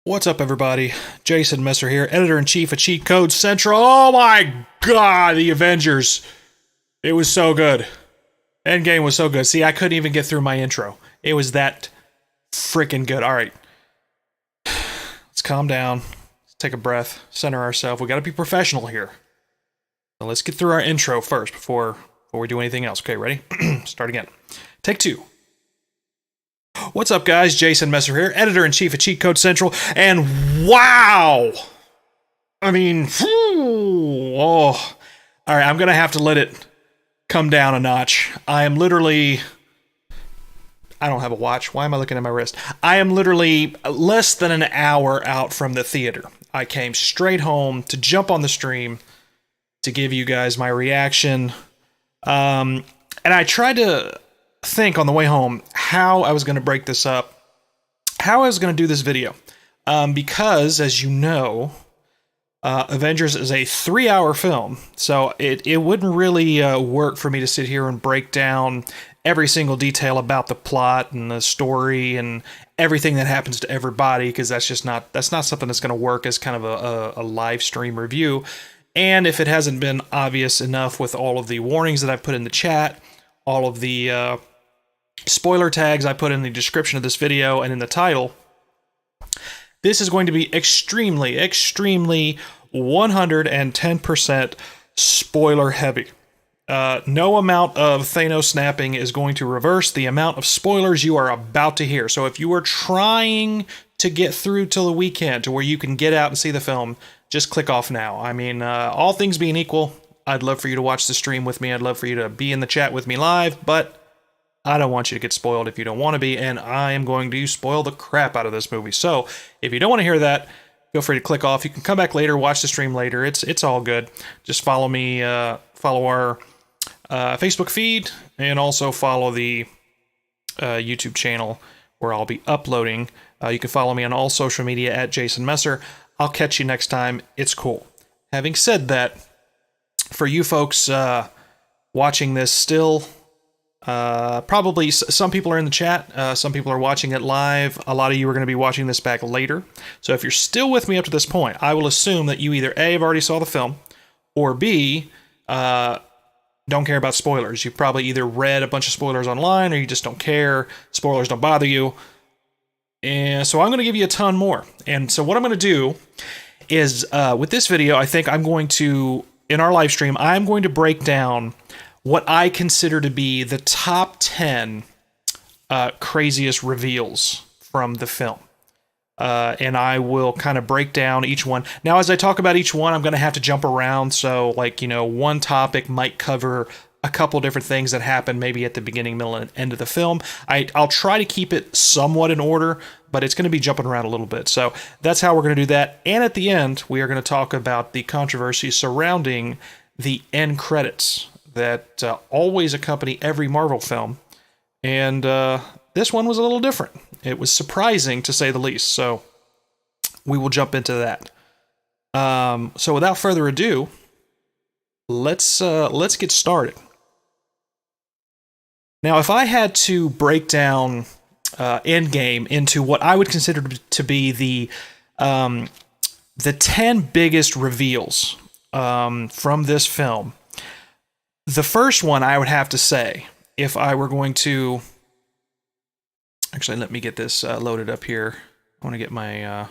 What's up, everybody? Jason Messer here, editor-in-chief of Cheat Code Central. Oh my god, the Avengers. It was so good. Endgame was so good. See, I couldn't even get through my intro. It was that freaking good. All right. Let's calm down. Let's take a breath. Center ourselves. We got to be professional here. So let's get through our intro first before we do anything else. Okay, ready? Start again. Take two. What's up, guys? Jason Messer here, editor-in-chief of Cheat Code Central, and wow! I mean, all right, I'm gonna have to let it come down a notch. I am literally... I don't have a watch. Why am I looking at my wrist? I am literally less than an hour out from the theater. I came straight home to jump on the stream to give you guys my reaction. And I tried to think on the way home how I was going to break this up, how I was going to do this video. Because, as you know, Avengers is a 3-hour film, so it wouldn't really work for me to sit here and break down every single detail about the plot and the story and everything that happens to everybody, because that's not something that's going to work as kind of a live stream review. And if it hasn't been obvious enough with all of the warnings that I've put in the chat, all of the spoiler tags I put in the description of this video and in the title, this is going to be extremely 110% spoiler heavy. No amount of Thanos snapping is going to reverse the amount of spoilers you are about to hear. So if you are trying to get through till the weekend to where you can get out and see the film, just click off now. I mean, all things being equal, I'd love for you to watch the stream with me. I'd love for you to be in the chat with me live, but I don't want you to get spoiled if you don't want to be, and I am going to spoil the crap out of this movie. So if you don't want to hear that, feel free to click off. You can come back later, watch the stream later. It's all good. Just follow me, follow our Facebook feed, and also follow the YouTube channel where I'll be uploading. You can follow me on all social media at Jason Messer. I'll catch you next time. It's cool. Having said that, for you folks watching this still, probably some people are in the chat, some people are watching it live, a lot of you are going to be watching this back later. So if you're still with me up to this point, I will assume that you either A, have already saw the film, or B, don't care about spoilers. You've probably either read a bunch of spoilers online, or you just don't care. Spoilers don't bother you. And so I'm going to give you a ton more. And so what I'm going to do is, with this video, I think I'm going to, in our live stream, I'm going to break down what I consider to be the top 10 craziest reveals from the film. And I will kind of break down each one. Now, as I talk about each one, I'm going to have to jump around. So, like, you know, one topic might cover a couple different things that happen maybe at the beginning, middle, and end of the film. I'll try to keep it somewhat in order, but it's going to be jumping around a little bit. So that's how we're going to do that. And at the end, we are going to talk about the controversy surrounding the end credits that always accompany every Marvel film. And this one was a little different. It was surprising, to say the least. So we will jump into that. So without further ado, let's get started. Now, if I had to break down Endgame into what I would consider to be the 10 biggest reveals from this film, the first one I would have to say, if I were going to... Actually, let me get this loaded up here. I want to get my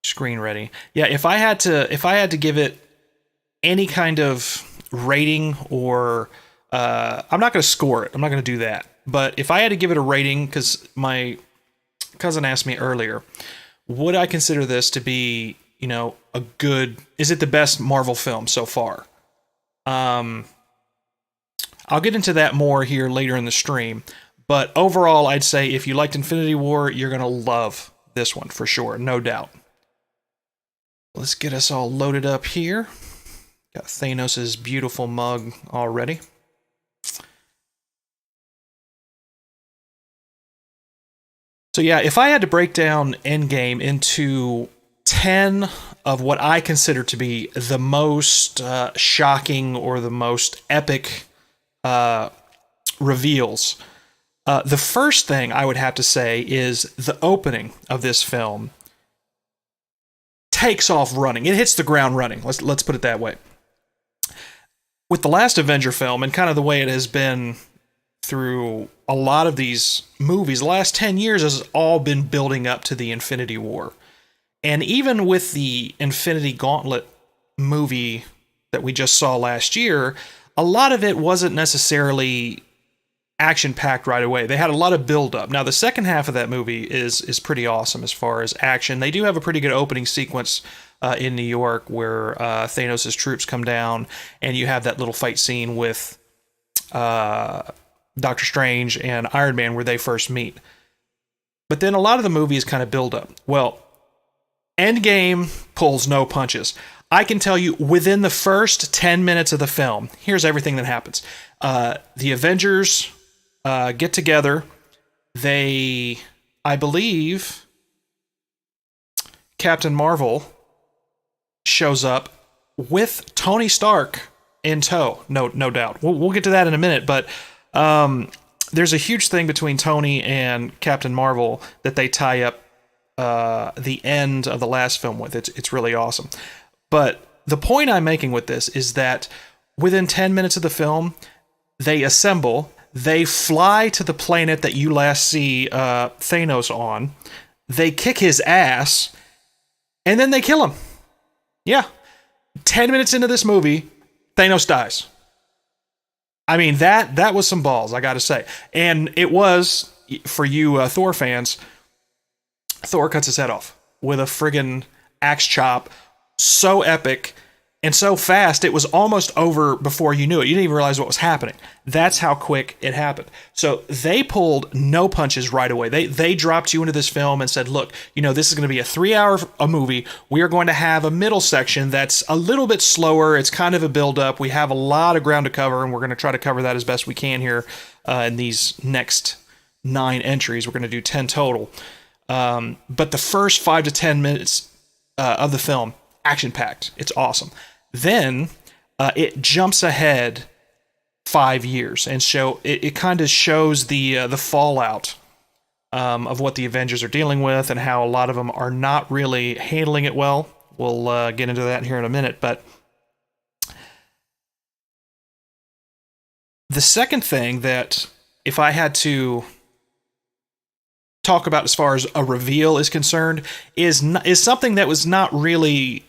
screen ready. Yeah, if I had to give it any kind of rating, or I'm not going to score it. I'm not going to do that. But if I had to give it a rating, because my cousin asked me earlier, would I consider this to be, you know, a good... Is it the best Marvel film so far? I'll get into that more here later in the stream. But overall, I'd say if you liked Infinity War, you're going to love this one for sure, no doubt. Let's get us all loaded up here. Got Thanos' beautiful mug already. So yeah, if I had to break down Endgame into 10 of what I consider to be the most shocking or the most epic reveals, the first thing I would have to say is the opening of this film takes off running. It hits the ground running. Let's put it that way. With the last Avenger film, and kind of the way it has been through a lot of these movies, the last 10 years has all been building up to the Infinity War. And even with the Infinity Gauntlet movie that we just saw last year, a lot of it wasn't necessarily action-packed right away. They had a lot of build-up. Now, the second half of that movie is pretty awesome as far as action. They do have a pretty good opening sequence in New York where Thanos' troops come down, and you have that little fight scene with Doctor Strange and Iron Man where they first meet. But then a lot of the movie is kind of build up. Well, Endgame pulls no punches. I can tell you within the first 10 minutes of the film, here's everything that happens. The Avengers get together. I believe, Captain Marvel shows up with Tony Stark in tow. No doubt. We'll get to that in a minute, but there's a huge thing between Tony and Captain Marvel that they tie up the end of the last film with. It's really awesome. But the point I'm making with this is that within 10 minutes of the film, they assemble, they fly to the planet that you last see Thanos on, they kick his ass, and then they kill him. Yeah. 10 minutes into this movie, Thanos dies. I mean, that was some balls, I gotta say. And it was, for you Thor fans, Thor cuts his head off with a friggin' axe chop. So epic and so fast, it was almost over before you knew it. You didn't even realize what was happening. That's how quick it happened. So they pulled no punches right away. They dropped you into this film and said, look, this is going to be a 3-hour movie. We are going to have a middle section that's a little bit slower. It's kind of a build-up. We have a lot of ground to cover, and we're going to try to cover that as best we can here in these next 9 entries. We're going to do 10 total. But the first 5 to 10 minutes of the film, action-packed. It's awesome. Then it jumps ahead 5 years and it kind of shows the fallout of what the Avengers are dealing with and how a lot of them are not really handling it well. We'll get into that here in a minute. But the second thing that, if I had to talk about as far as a reveal is concerned, is something that was not really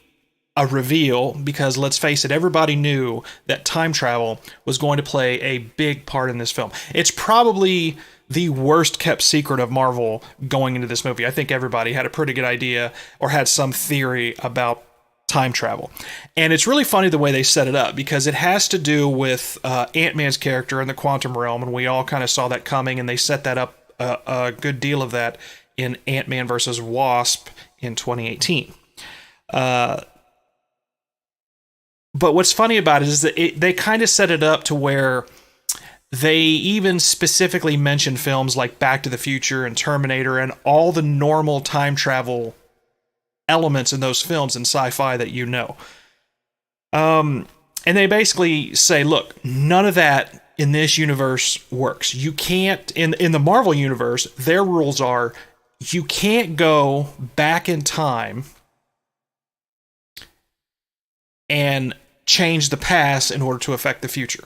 a reveal, because let's face it, everybody knew that time travel was going to play a big part in this film. It's probably the worst kept secret of Marvel going into this movie. I think everybody had a pretty good idea or had some theory about time travel. And it's really funny the way they set it up, because it has to do with Ant-Man's character in the quantum realm, and we all kind of saw that coming, and they set that up a good deal of that in Ant-Man versus Wasp in 2018. But what's funny about it is that they kind of set it up to where they even specifically mention films like Back to the Future and Terminator and all the normal time travel elements in those films in sci-fi that you know. And they basically say, look, none of that in this universe works. You can't, in the Marvel universe, their rules are you can't go back in time and change the past in order to affect the future.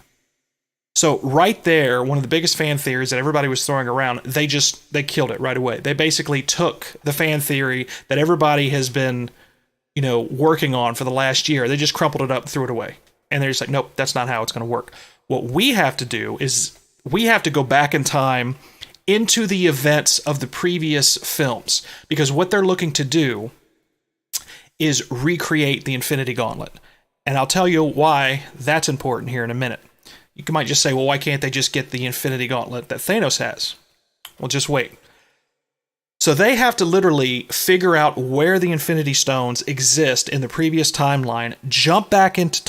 So right there, one of the biggest fan theories that everybody was throwing around, they killed it right away. They basically took the fan theory that everybody has been, working on for the last year. They just crumpled it up and threw it away. And they're just like, nope, that's not how it's going to work. What we have to do is we have to go back in time into the events of the previous films, because what they're looking to do is recreate the Infinity Gauntlet. And I'll tell you why that's important here in a minute. You might just say, well, why can't they just get the Infinity Gauntlet that Thanos has? Well, just wait. So they have to literally figure out where the Infinity Stones exist in the previous timeline, jump back into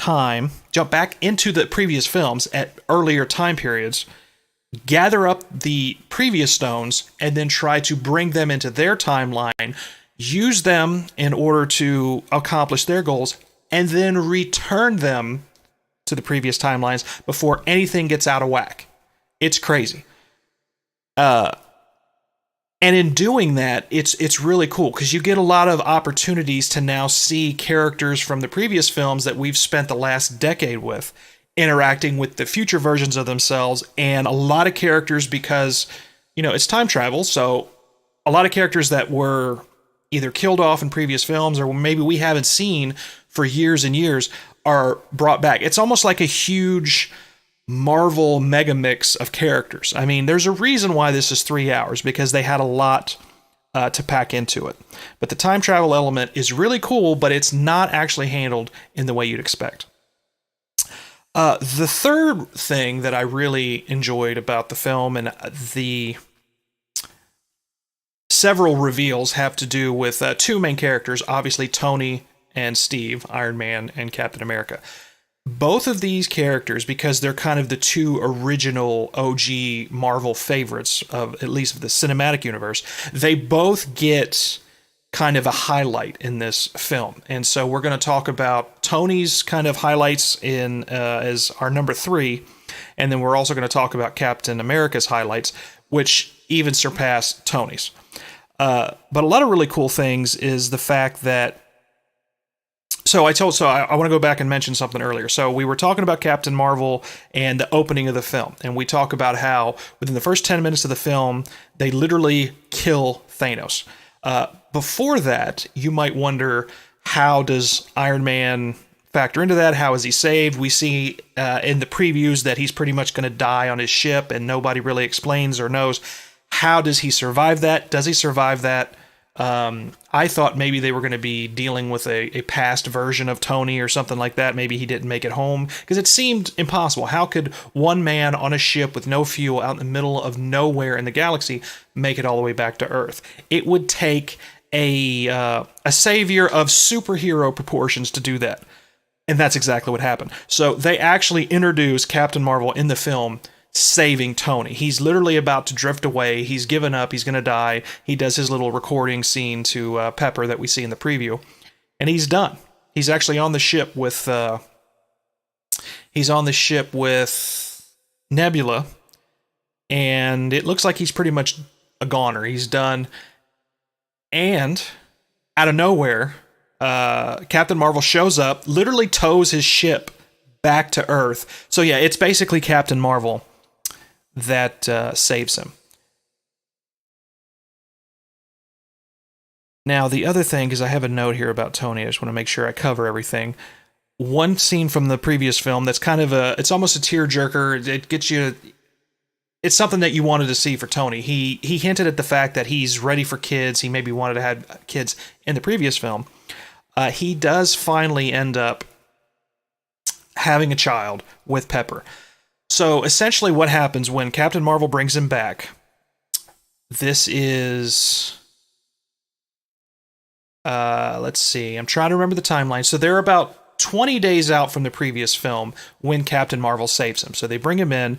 the previous films at earlier time periods, gather up the previous stones, and then try to bring them into their timeline, use them in order to accomplish their goals, and then return them to the previous timelines before anything gets out of whack. It's crazy. And in doing that, it's really cool because you get a lot of opportunities to now see characters from the previous films that we've spent the last decade with interacting with the future versions of themselves, and a lot of characters, because it's time travel, so a lot of characters that were either killed off in previous films or maybe we haven't seen for years and years are brought back. It's almost like a huge Marvel mega mix of characters. I mean, there's a reason why this is 3 hours, because they had a lot to pack into it. But the time travel element is really cool, but it's not actually handled in the way you'd expect. The third thing that I really enjoyed about the film, and the several reveals, have to do with two main characters, obviously Tony and Steve, Iron Man and Captain America. Both of these characters, because they're kind of the two original OG Marvel favorites of at least of the cinematic universe, they both get kind of a highlight in this film. And so we're going to talk about Tony's kind of highlights in as our number 3, and then we're also going to talk about Captain America's highlights, which even surpass Tony's. But a lot of really cool things is the fact that I want to go back and mention something earlier. So we were talking about Captain Marvel and the opening of the film, and we talk about how within the first 10 minutes of the film, they literally kill Thanos. Before that, you might wonder, how does Iron Man factor into that? How is he saved? We see in the previews that he's pretty much going to die on his ship, and nobody really explains or knows, how does he survive that? Does he survive that? I thought maybe they were going to be dealing with a past version of Tony or something like that. Maybe he didn't make it home, because it seemed impossible. How could one man on a ship with no fuel out in the middle of nowhere in the galaxy make it all the way back to Earth? It would take a savior of superhero proportions to do that. And that's exactly what happened. So they actually introduce Captain Marvel in the film saving Tony. He's literally about to drift away. He's given up. He's going to die. He does his little recording scene to Pepper that we see in the preview, and he's done. He's actually on the ship with Nebula, and it looks like he's pretty much a goner. He's done. And out of nowhere, Captain Marvel shows up, literally tows his ship back to Earth. So yeah, it's basically Captain Marvel that saves him. Now, the other thing, because I have a note here about Tony, I just want to make sure I cover everything. One scene from the previous film that's kind of it's almost a tearjerker. It gets you. It's something that you wanted to see for Tony. He hinted at the fact that he's ready for kids. He maybe wanted to have kids in the previous film. He does finally end up having a child with Pepper. So essentially what happens when Captain Marvel brings him back, this is, let's see, I'm trying to remember the timeline. So they're about 20 days out from the previous film when Captain Marvel saves him. So they bring him in.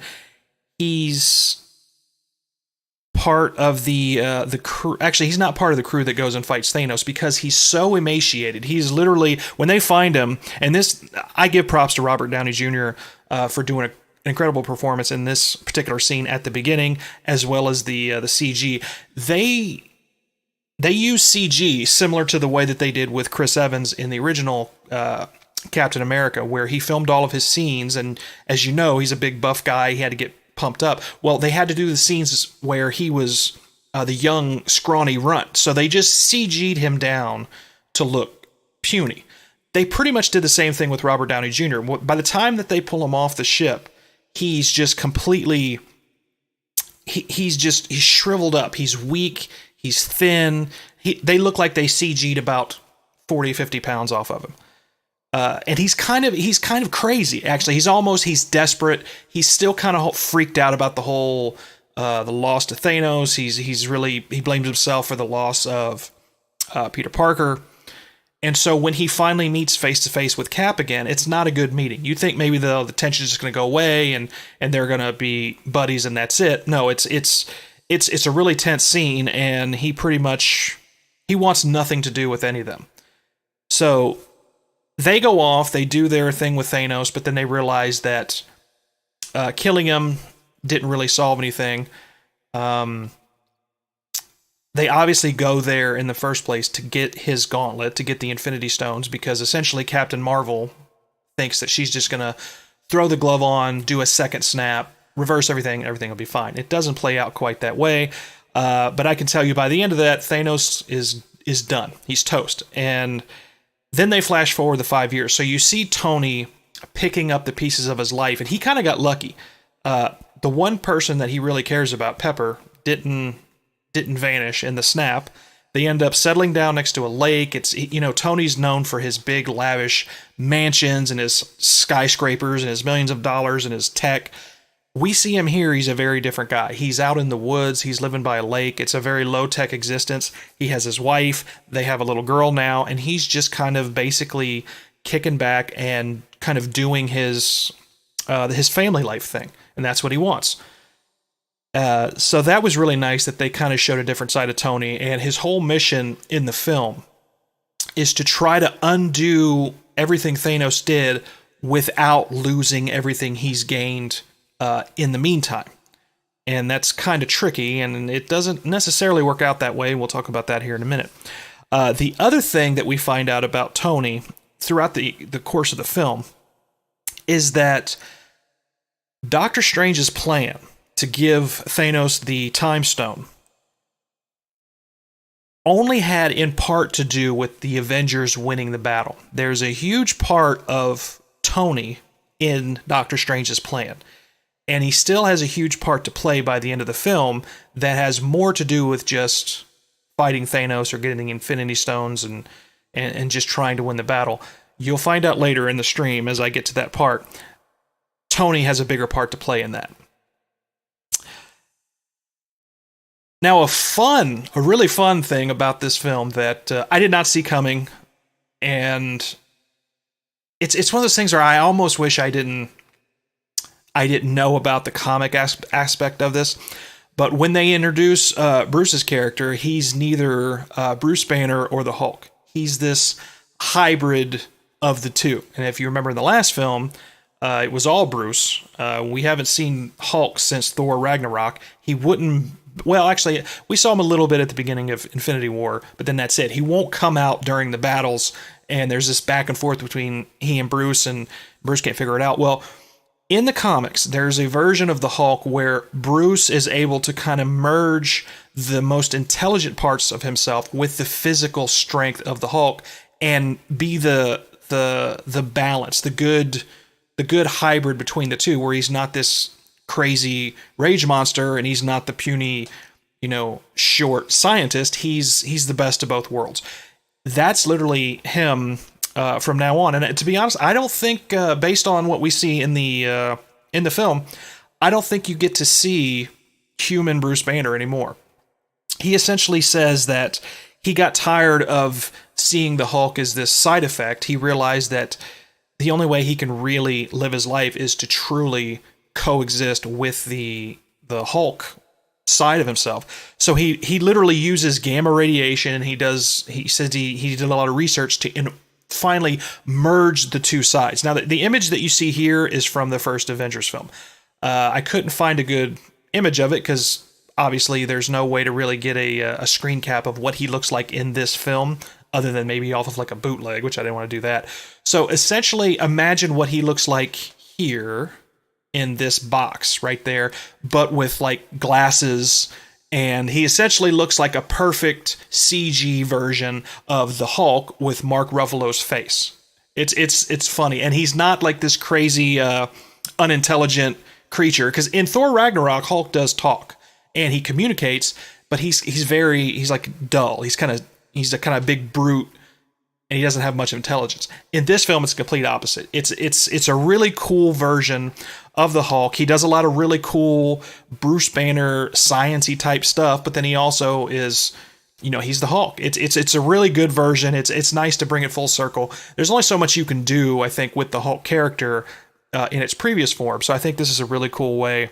He's part of the crew. Actually, he's not part of the crew that goes and fights Thanos, because he's so emaciated. He's literally, when they find him, and this, I give props to Robert Downey Jr. For doing an incredible performance in this particular scene at the beginning, as well as the CG. They use CG similar to the way that they did with Chris Evans in the original Captain America, where he filmed all of his scenes, and as you know, he's a big buff guy. He had to get pumped up. Well, they had to do the scenes where he was the young, scrawny runt, so they just CG'd him down to look puny. They pretty much did the same thing with Robert Downey Jr. By the time that they pull him off the ship, he's just completely... He's shriveled up. He's weak. He's thin. They look like they CG'd about 40, 50 pounds off of him. And he's kind of crazy, actually. He's desperate. He's still kind of freaked out about the whole, the loss to Thanos. He blames himself for the loss of Peter Parker. And so when he finally meets face to face with Cap again, it's not a good meeting. You think maybe the tension is just going to go away and they're going to be buddies and that's it. No, it's a really tense scene, and he wants nothing to do with any of them. So they go off, they do their thing with Thanos, but then they realize that killing him didn't really solve anything. they obviously go there in the first place to get his gauntlet, to get the Infinity Stones, because essentially Captain Marvel thinks that she's just going to throw the glove on, do a second snap, reverse everything, and everything will be fine. It doesn't play out quite that way, but I can tell you by the end of that, Thanos is done. He's toast. And then they flash forward the 5 years. So you see Tony picking up the pieces of his life, and he kind of got lucky. The one person that he really cares about, Pepper, didn't vanish in the snap. They end up settling down next to a lake. It's, Tony's known for his big, lavish mansions and his skyscrapers and his millions of dollars and his tech. We see him here. He's a very different guy. He's out in the woods. He's living by a lake. It's a very low-tech existence. He has his wife. They have a little girl now, and he's just kind of basically kicking back and kind of doing his family life thing, and that's what he wants. So that was really nice that they kind of showed a different side of Tony, and his whole mission in the film is to try to undo everything Thanos did without losing everything he's gained in the meantime. And that's kind of tricky, and it doesn't necessarily work out that way. We'll talk about that here in a minute. The other thing that we find out about Tony throughout the course of the film is that Doctor Strange's plan to give Thanos the Time Stone only had in part to do with the Avengers winning the battle. There's a huge part of Tony in Doctor Strange's plan, and he still has a huge part to play by the end of the film that has more to do with just fighting Thanos or getting the Infinity Stones and just trying to win the battle. You'll find out later in the stream as I get to that part. Tony has a bigger part to play in that. Now, a really fun thing about this film that I did not see coming, and it's one of those things where I almost wish I didn't know about the comic aspect of this. But when they introduce Bruce's character, he's neither Bruce Banner or the Hulk. He's this hybrid of the two. And if you remember in the last film, it was all Bruce. We haven't seen Hulk since Thor Ragnarok. He wouldn't... Well, actually, we saw him a little bit at the beginning of Infinity War, but then that's it. He won't come out during the battles, and there's this back and forth between he and Bruce can't figure it out. Well, in the comics, there's a version of the Hulk where Bruce is able to kind of merge the most intelligent parts of himself with the physical strength of the Hulk and be the balance, the good hybrid between the two, where he's not this crazy rage monster and he's not the puny, short scientist. He's the best of both worlds. That's literally him from now on. And to be honest, I don't think, based on what we see in the film, I don't think you get to see human Bruce Banner anymore. He essentially says that he got tired of seeing the Hulk as this side effect. He realized that the only way he can really live his life is to truly coexist with the Hulk side of himself. So he literally uses gamma radiation, and he says he did a lot of research to finally merge the two sides. Now, the image that you see here is from the first Avengers film. I couldn't find a good image of it because obviously there's no way to really get a screen cap of what he looks like in this film, other than maybe off of like a bootleg, which I didn't want to do that. So essentially, imagine what he looks like here in this box right there, but with like glasses, and he essentially looks like a perfect CG version of the Hulk with Mark Ruffalo's face. It's funny, and he's not like this crazy unintelligent creature, because in Thor Ragnarok, Hulk does talk and he communicates, but he's like dull. He's a kind of big brute, and he doesn't have much intelligence. In this film, it's the complete opposite. It's a really cool version of the Hulk. He does a lot of really cool Bruce Banner science-y type stuff, but then he also is, he's the Hulk. It's a really good version. It's nice to bring it full circle. There's only so much you can do, I think, with the Hulk character in its previous form. So I think this is a really cool way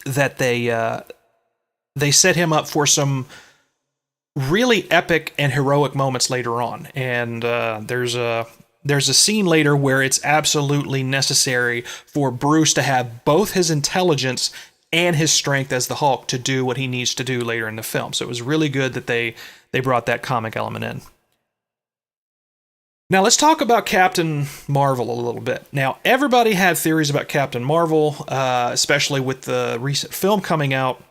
that they set him up for some really epic and heroic moments later on. And there's a scene later where it's absolutely necessary for Bruce to have both his intelligence and his strength as the Hulk to do what he needs to do later in the film. So it was really good that they brought that comic element in. Now let's talk about Captain Marvel a little bit. Now everybody had theories about Captain Marvel, especially with the recent film coming out.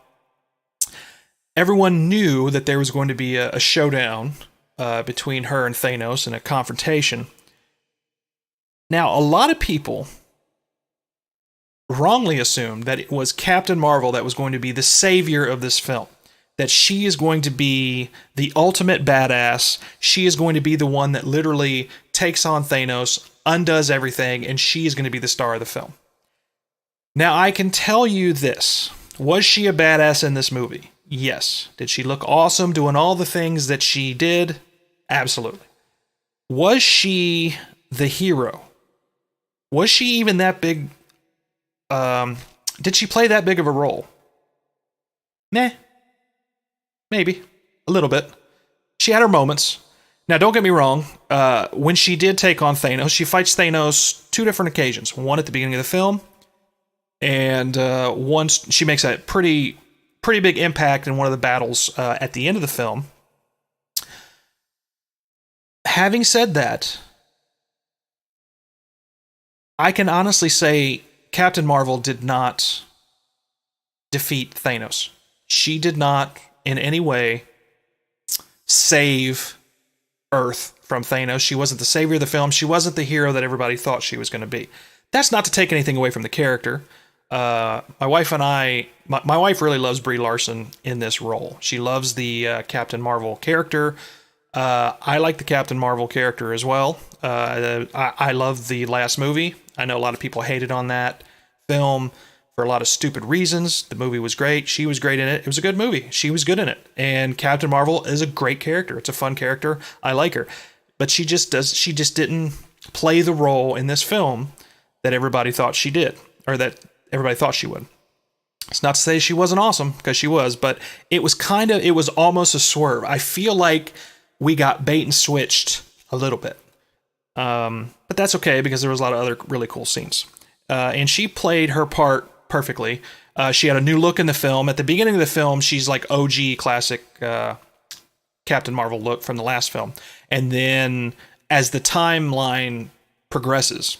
Everyone knew that there was going to be a showdown between her and Thanos and a confrontation. Now, a lot of people wrongly assumed that it was Captain Marvel that was going to be the savior of this film, that she is going to be the ultimate badass. She is going to be the one that literally takes on Thanos, undoes everything, and she is going to be the star of the film. Now, I can tell you this. Was she a badass in this movie? Yes. Did she look awesome doing all the things that she did? Absolutely. Was she the hero? Was she even that big? Did she play that big of a role? Nah. Maybe. A little bit. She had her moments. Now, don't get me wrong. When she did take on Thanos, she fights Thanos 2 different occasions. One at the beginning of the film, and once she makes a pretty big impact in one of the battles at the end of the film. Having said that, I can honestly say Captain Marvel did not defeat Thanos. She did not in any way save Earth from Thanos. She wasn't the savior of the film. She wasn't the hero that everybody thought she was going to be. That's not to take anything away from the character. My wife and I, my wife really loves Brie Larson in this role. She loves the Captain Marvel character. I like the Captain Marvel character as well. I love the last movie. I know a lot of people hated on that film for a lot of stupid reasons. The movie was great. She was great in it. It was a good movie. She was good in it. And Captain Marvel is a great character. It's a fun character. I like her. But she just didn't play the role in this film that everybody thought she did, or that everybody thought she would. It's not to say she wasn't awesome, because she was, but it was almost a swerve. I feel like we got bait and switched a little bit. But that's okay, because there was a lot of other really cool scenes. And she played her part perfectly. She had a new look in the film. At the beginning of the film, she's like OG classic Captain Marvel look from the last film. And then as the timeline progresses,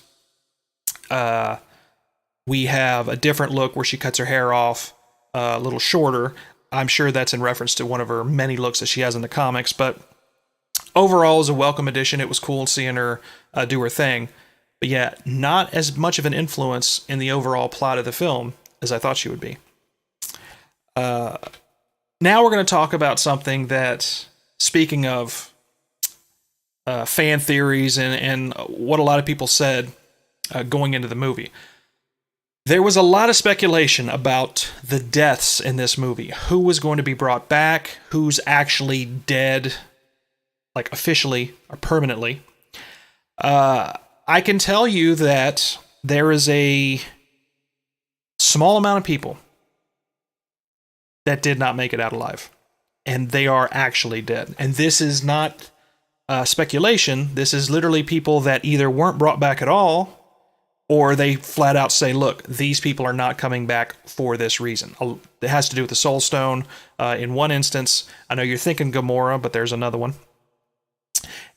we have a different look where she cuts her hair off a little shorter. I'm sure that's in reference to one of her many looks that she has in the comics, but overall, it was a welcome addition. It was cool seeing her do her thing. But yeah, not as much of an influence in the overall plot of the film as I thought she would be. Now we're going to talk about something that, speaking of fan theories and what a lot of people said going into the movie, there was a lot of speculation about the deaths in this movie. Who was going to be brought back? Who's actually dead, like officially or permanently? I can tell you that there is a small amount of people that did not make it out alive, and they are actually dead. And this is not speculation. This is literally people that either weren't brought back at all, or they flat out say, look, these people are not coming back for this reason. It has to do with the Soul Stone. In one instance, I know you're thinking Gamora, but there's another one.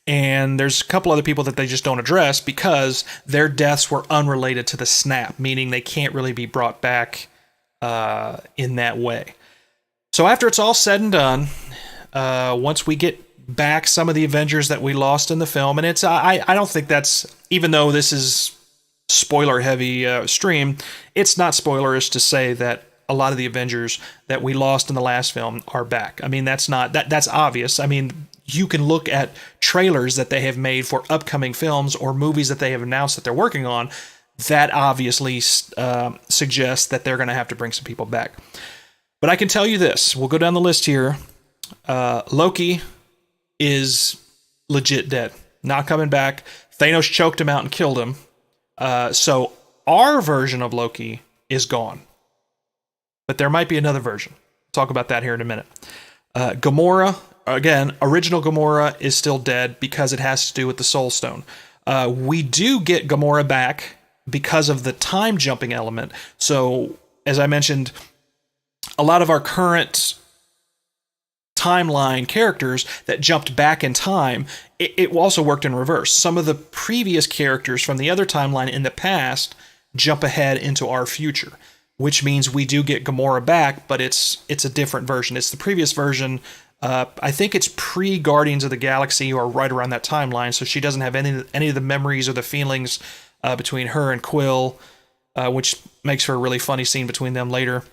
And there's a couple other people that they just don't address because their deaths were unrelated to the snap, meaning they can't really be brought back in that way. So after it's all said and done, once we get back some of the Avengers that we lost in the film, and it's I don't think that's, even though this is spoiler heavy stream, it's not spoilerish to say that a lot of the Avengers that we lost in the last film are back. I mean, that's obvious. I mean, you can look at trailers that they have made for upcoming films or movies that they have announced that they're working on. That obviously suggests that they're going to have to bring some people back. But I can tell you this. We'll go down the list here. Loki is legit dead. Not coming back. Thanos choked him out and killed him. So our version of Loki is gone. But there might be another version. We'll talk about that here in a minute. Gamora, again, original Gamora is still dead because it has to do with the Soul Stone. We do get Gamora back because of the time jumping element. So, as I mentioned, a lot of our current timeline characters that jumped back in time, it also worked in reverse. Some of the previous characters from the other timeline in the past jump ahead into our future, which means we do get Gamora back, but it's a different version. It's the previous version. I think it's pre-Guardians of the Galaxy or right around that timeline, so she doesn't have any of the memories or the feelings between her and Quill, which makes for a really funny scene between them later.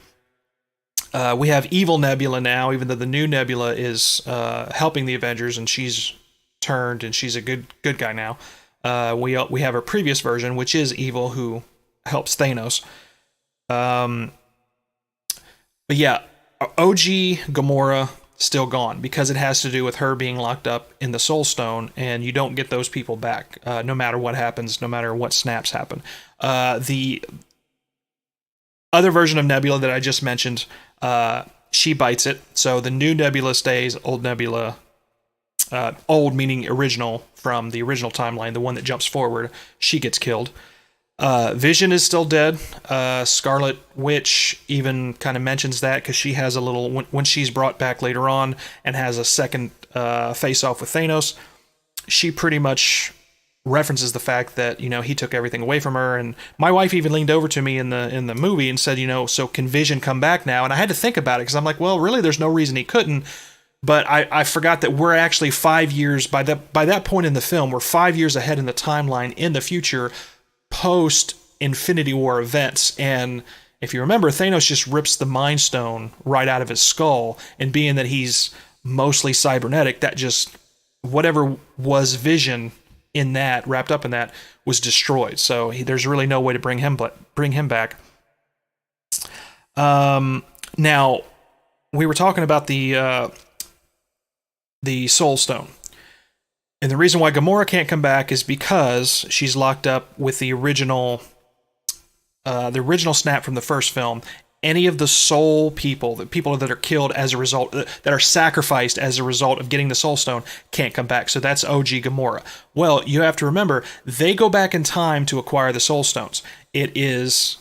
We have evil Nebula now, even though the new Nebula is helping the Avengers, and she's turned and she's a good guy now. We have her previous version, which is evil, who helps Thanos. But yeah, OG Gamora still gone because it has to do with her being locked up in the Soul Stone, and you don't get those people back no matter what happens, no matter what snaps happen. The other version of Nebula that I just mentioned, she bites it. So the new Nebula stays, old Nebula, old meaning original from the original timeline, the one that jumps forward, she gets killed. Vision is still dead. Scarlet Witch even kind of mentions that because she has a little, when she's brought back later on and has a second face-off with Thanos, she pretty much references the fact that, you know, he took everything away from her. And my wife even leaned over to me in the movie and said, you know, so can Vision come back now? And I had to think about it because I'm like, well, really, there's no reason he couldn't. But I forgot that we're actually 5 years, by that point in the film, we're 5 years ahead in the timeline in the future, post Infinity War events. And if you remember, Thanos just rips the Mind Stone right out of his skull, and being that he's mostly cybernetic, that just, whatever was Vision in that, wrapped up in that, was destroyed. So there's really no way to bring him back. Now, we were talking about the Soul Stone. And the reason why Gamora can't come back is because she's locked up with the original snap from the first film. Any of the soul people, the people that are killed as a result, that are sacrificed as a result of getting the Soul Stone, can't come back. So that's OG Gamora. Well, you have to remember, they go back in time to acquire the Soul Stones. It is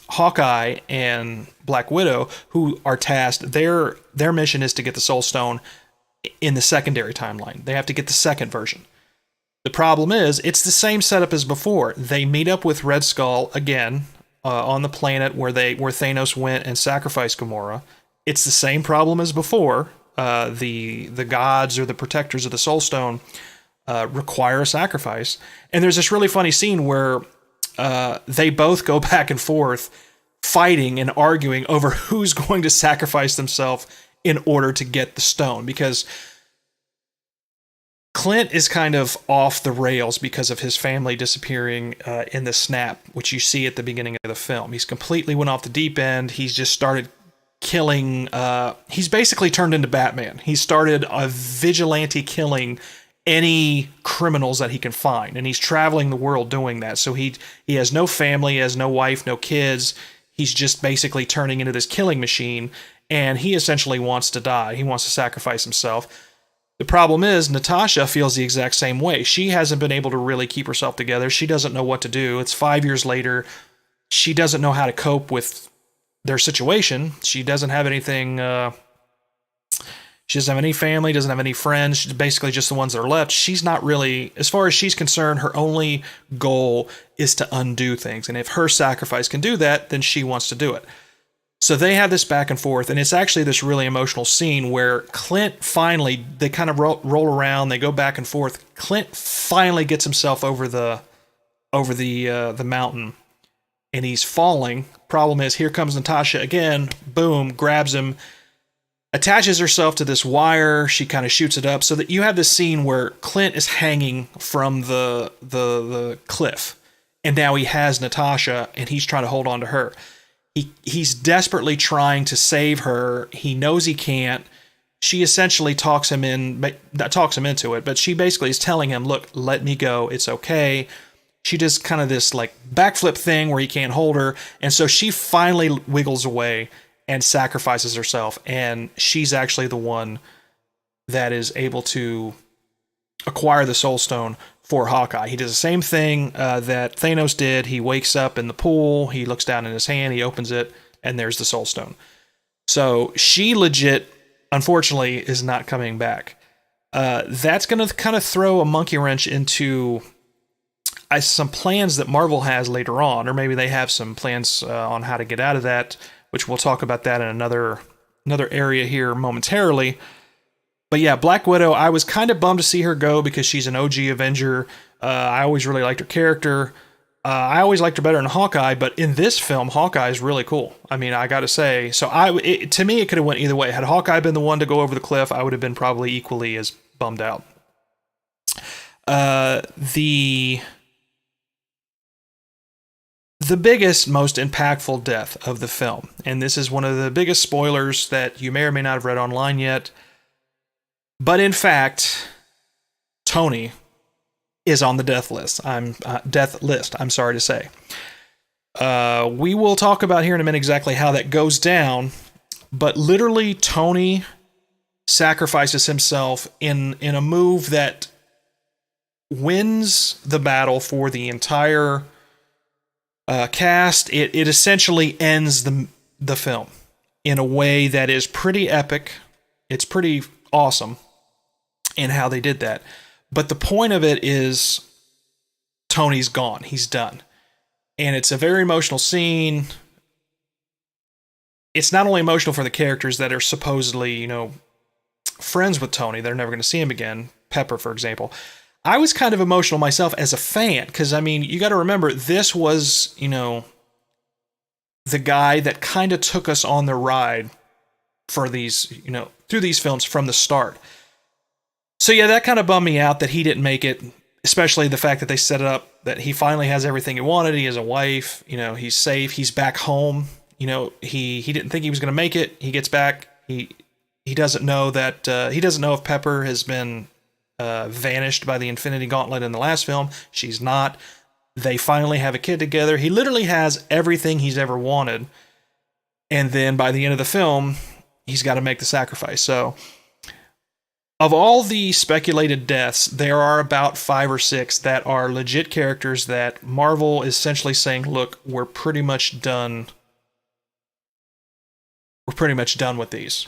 Hawkeye and Black Widow who are tasked. Their mission is to get the Soul Stone in the secondary timeline. They have to get the second version. The problem is, it's the same setup as before. They meet up with Red Skull again on the planet where Thanos went and sacrificed Gamora. It's the same problem as before. The gods or the protectors of the Soul Stone require a sacrifice. And there's this really funny scene where they both go back and forth fighting and arguing over who's going to sacrifice themselves in order to get the stone, because Clint is kind of off the rails because of his family disappearing in the snap, which you see at the beginning of the film. He's completely went off the deep end. He's just started killing. He's basically turned into Batman. He started a vigilante killing any criminals that he can find, and he's traveling the world doing that. So he has no family, he has no wife, no kids. He's just basically turning into this killing machine, and he essentially wants to die. He wants to sacrifice himself. The problem is, Natasha feels the exact same way. She hasn't been able to really keep herself together. She doesn't know what to do. It's 5 years later. She doesn't know how to cope with their situation. She doesn't have anything. She doesn't have any family, doesn't have any friends. She's basically just the ones that are left. She's not really, as far as she's concerned, her only goal is to undo things. And if her sacrifice can do that, then she wants to do it. So they have this back and forth, and it's actually this really emotional scene where Clint finally, they kind of roll around, they go back and forth. Clint finally gets himself over the mountain, and he's falling. Problem is, here comes Natasha again, boom, grabs him, attaches herself to this wire. She kind of shoots it up so that you have this scene where Clint is hanging from the cliff, and now he has Natasha, and he's trying to hold on to her. He's desperately trying to save her. He knows he can't. She essentially talks him into it, but she basically is telling him, look, let me go. It's okay. She does kind of this like backflip thing where he can't hold her. And so she finally wiggles away and sacrifices herself. And she's actually the one that is able to acquire the Soul Stone for Hawkeye. He does the same thing that Thanos did. He wakes up in the pool, he looks down in his hand, he opens it, and there's the Soul Stone. So she legit, unfortunately, is not coming back. That's going to kind of throw a monkey wrench into some plans that Marvel has later on, or maybe they have some plans on how to get out of that, which we'll talk about that in another area here momentarily. But yeah, Black Widow, I was kind of bummed to see her go because she's an OG Avenger. I always really liked her character. I always liked her better in Hawkeye, but in this film, Hawkeye is really cool. I mean, I got to say, so to me, it could have went either way. Had Hawkeye been the one to go over the cliff, I would have been probably equally as bummed out. The biggest, most impactful death of the film, and this is one of the biggest spoilers that you may or may not have read online yet, but in fact, Tony is on the death list. I'm sorry to say. We will talk about here in a minute exactly how that goes down, but literally Tony sacrifices himself in a move that wins the battle for the entire cast. It essentially ends the film in a way that is pretty epic. It's pretty awesome in how they did that. But the point of it is Tony's gone. He's done. And it's a very emotional scene. It's not only emotional for the characters that are supposedly, friends with Tony. They're never going to see him again. Pepper, for example. I was kind of emotional myself as a fan because, I mean, you got to remember, this was, the guy that kind of took us on the ride for these, through these films from the start. So yeah, that kind of bummed me out that he didn't make it, especially the fact that they set it up that he finally has everything he wanted. He has a wife, he's safe, he's back home. He didn't think he was going to make it. He gets back. He doesn't know that he doesn't know if Pepper has been vanished by the Infinity Gauntlet in the last film. She's not. They finally have a kid together. He literally has everything he's ever wanted. And then by the end of the film, he's got to make the sacrifice. So of all the speculated deaths, there are about 5 or 6 that are legit characters that Marvel is essentially saying, look, we're pretty much done. We're pretty much done with these.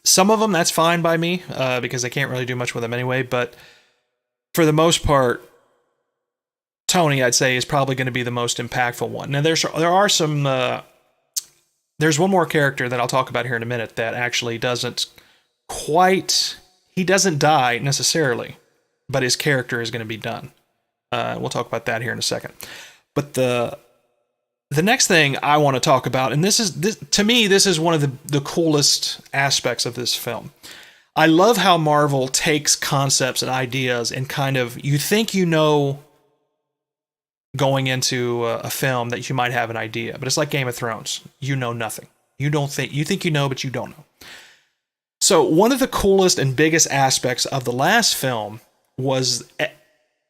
Some of them, that's fine by me, because they can't really do much with them anyway. But for the most part, Tony, I'd say, is probably going to be the most impactful one. Now, there are some... there's one more character that I'll talk about here in a minute that actually doesn't quite... He doesn't die, necessarily, but his character is going to be done. We'll talk about that here in a second. But the next thing I want to talk about, and this to me, this is one of the coolest aspects of this film. I love how Marvel takes concepts and ideas and kind of, you think going into a film that you might have an idea, but it's like Game of Thrones. You know nothing. You think you know, but you don't know. So one of the coolest and biggest aspects of the last film was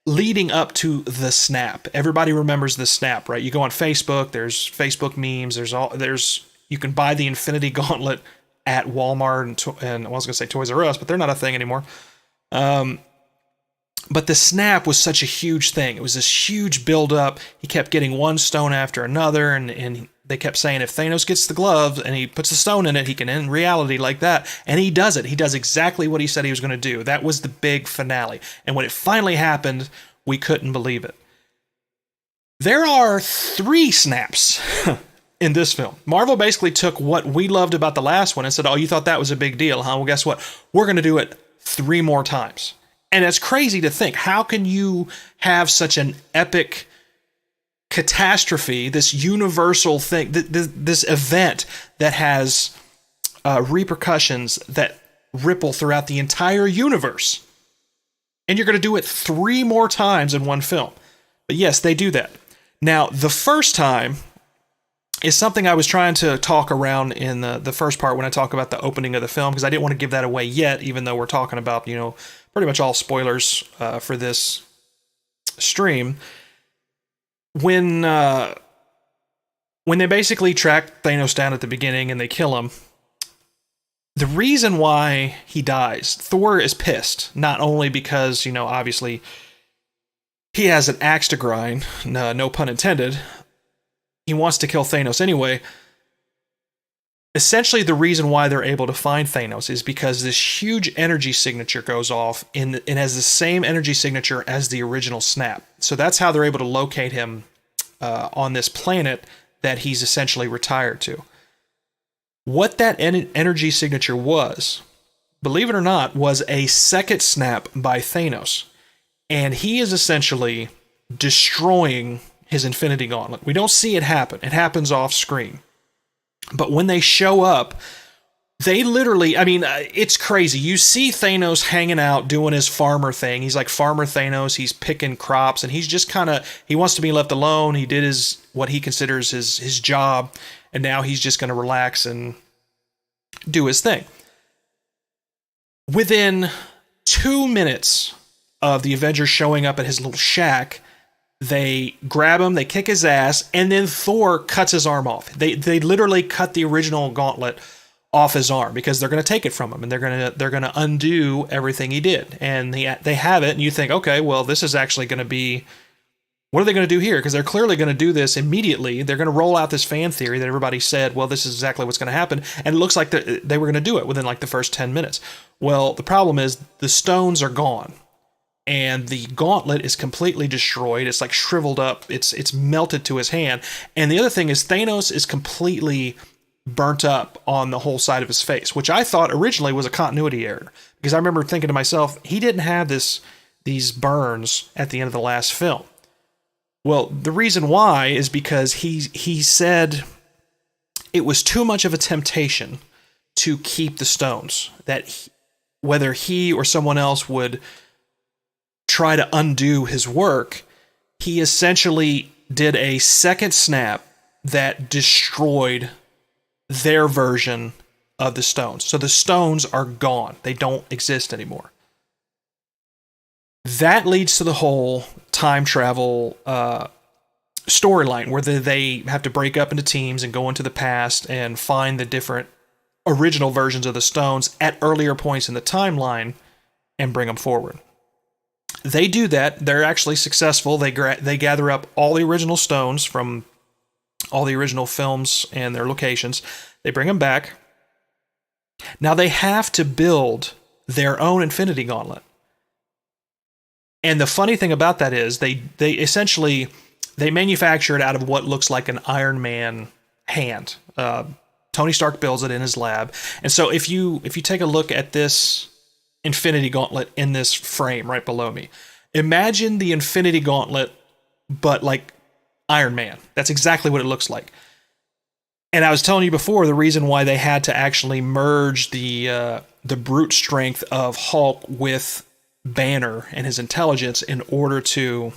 leading up to the snap. Everybody remembers the snap, right? You go on Facebook, there's Facebook memes, you can buy the Infinity Gauntlet at Walmart and I was going to say Toys R Us, but they're not a thing anymore. But the snap was such a huge thing. It was this huge buildup. He kept getting one stone after another, and they kept saying if Thanos gets the glove and he puts the stone in it, he can end reality like that. And he does it. He does exactly what he said he was going to do. That was the big finale. And when it finally happened, we couldn't believe it. There are 3 snaps in this film. Marvel basically took what we loved about the last one and said, oh, you thought that was a big deal, huh? Well, guess what? We're going to do it 3 more times. And it's crazy to think, how can you have such an epic catastrophe, this universal thing, this event that has repercussions that ripple throughout the entire universe, and you're going to do it 3 more times in one film? But yes, they do that. Now, the first time is something I was trying to talk around in the first part when I talk about the opening of the film, because I didn't want to give that away yet, even though we're talking about, pretty much all spoilers for this stream. When they basically track Thanos down at the beginning and they kill him, the reason why he dies, Thor is pissed, not only because, obviously he has an axe to grind, no pun intended. He wants to kill Thanos anyway. essentially the reason why they're able to find Thanos is because this huge energy signature goes off and has the same energy signature as the original snap. So that's how they're able to locate him on this planet that he's essentially retired to. What that energy signature was, believe it or not, was a second snap by Thanos. And he is essentially destroying his Infinity Gauntlet. We don't see it happen. It happens off screen. But when they show up, they literally, I mean, it's crazy. You see Thanos hanging out doing his farmer thing. He's like Farmer Thanos. He's picking crops and he's just kind of, he wants to be left alone. He did what he considers his job. And now he's just going to relax and do his thing. Within 2 minutes of the Avengers showing up at his little shack, they grab him, they kick his ass, and then Thor cuts his arm off. They literally cut the original gauntlet off his arm because they're going to take it from him and they're going to undo everything he did. And they have it, and you think, okay, well, this is actually going to be, what are they going to do here? Because they're clearly going to do this immediately. They're going to roll out this fan theory that everybody said, well, this is exactly what's going to happen. And it looks like they were going to do it within like the first 10 minutes. Well, the problem is the stones are gone. And the gauntlet is completely destroyed. It's like shriveled up. It's melted to his hand. And the other thing is Thanos is completely burnt up on the whole side of his face, which I thought originally was a continuity error. Because I remember thinking to myself, he didn't have these burns at the end of the last film. Well, the reason why is because he said it was too much of a temptation to keep the stones. That whether he or someone else would try to undo his work, he essentially did a second snap that destroyed their version of the stones. So the stones are gone. They don't exist anymore. That leads to the whole time travel storyline where they have to break up into teams and go into the past and find the different original versions of the stones at earlier points in the timeline and bring them forward. They do that. They're actually successful. They gather up all the original stones from all the original films and their locations. They bring them back. Now they have to build their own Infinity Gauntlet. And the funny thing about that is they essentially manufacture it out of what looks like an Iron Man hand. Tony Stark builds it in his lab. And so if you take a look at this Infinity Gauntlet in this frame right below me, imagine the Infinity Gauntlet, but like Iron Man. That's exactly what it looks like. And I was telling you before, the reason why they had to actually merge the brute strength of Hulk with Banner and his intelligence in order to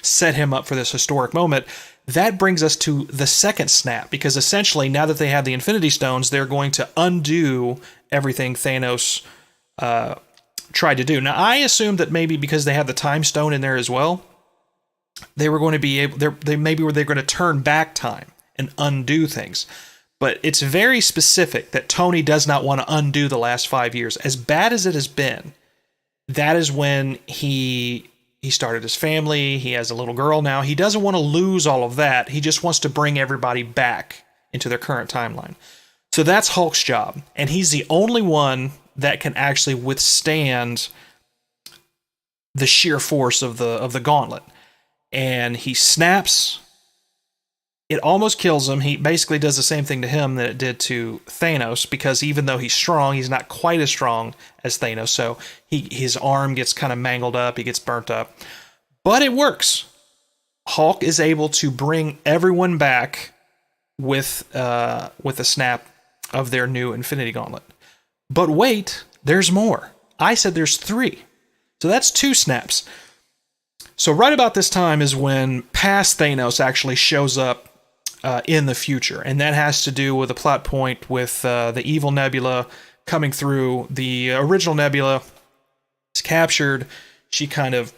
set him up for this historic moment, that brings us to the second snap, because essentially now that they have the Infinity Stones, they're going to undo everything Thanos tried to do. Now, I assumed that maybe because they have the Time Stone in there as well, they were going to be able, they're going to turn back time and undo things. But it's very specific that Tony does not want to undo the last 5 years. As bad as it has been, that is when he started his family. He has a little girl now. He doesn't want to lose all of that. He just wants to bring everybody back into their current timeline. So that's Hulk's job. And he's the only one that can actually withstand the sheer force of the gauntlet. And he snaps. It almost kills him. He basically does the same thing to him that it did to Thanos, because even though he's strong, he's not quite as strong as Thanos. So his arm gets kind of mangled up. He gets burnt up. But it works. Hulk is able to bring everyone back with a snap of their new Infinity Gauntlet. But wait, there's more. I said there's 3. So that's 2 snaps. So right about this time is when past Thanos actually shows up in the future. And that has to do with a plot point with the evil Nebula coming through. The original Nebula is captured. She kind of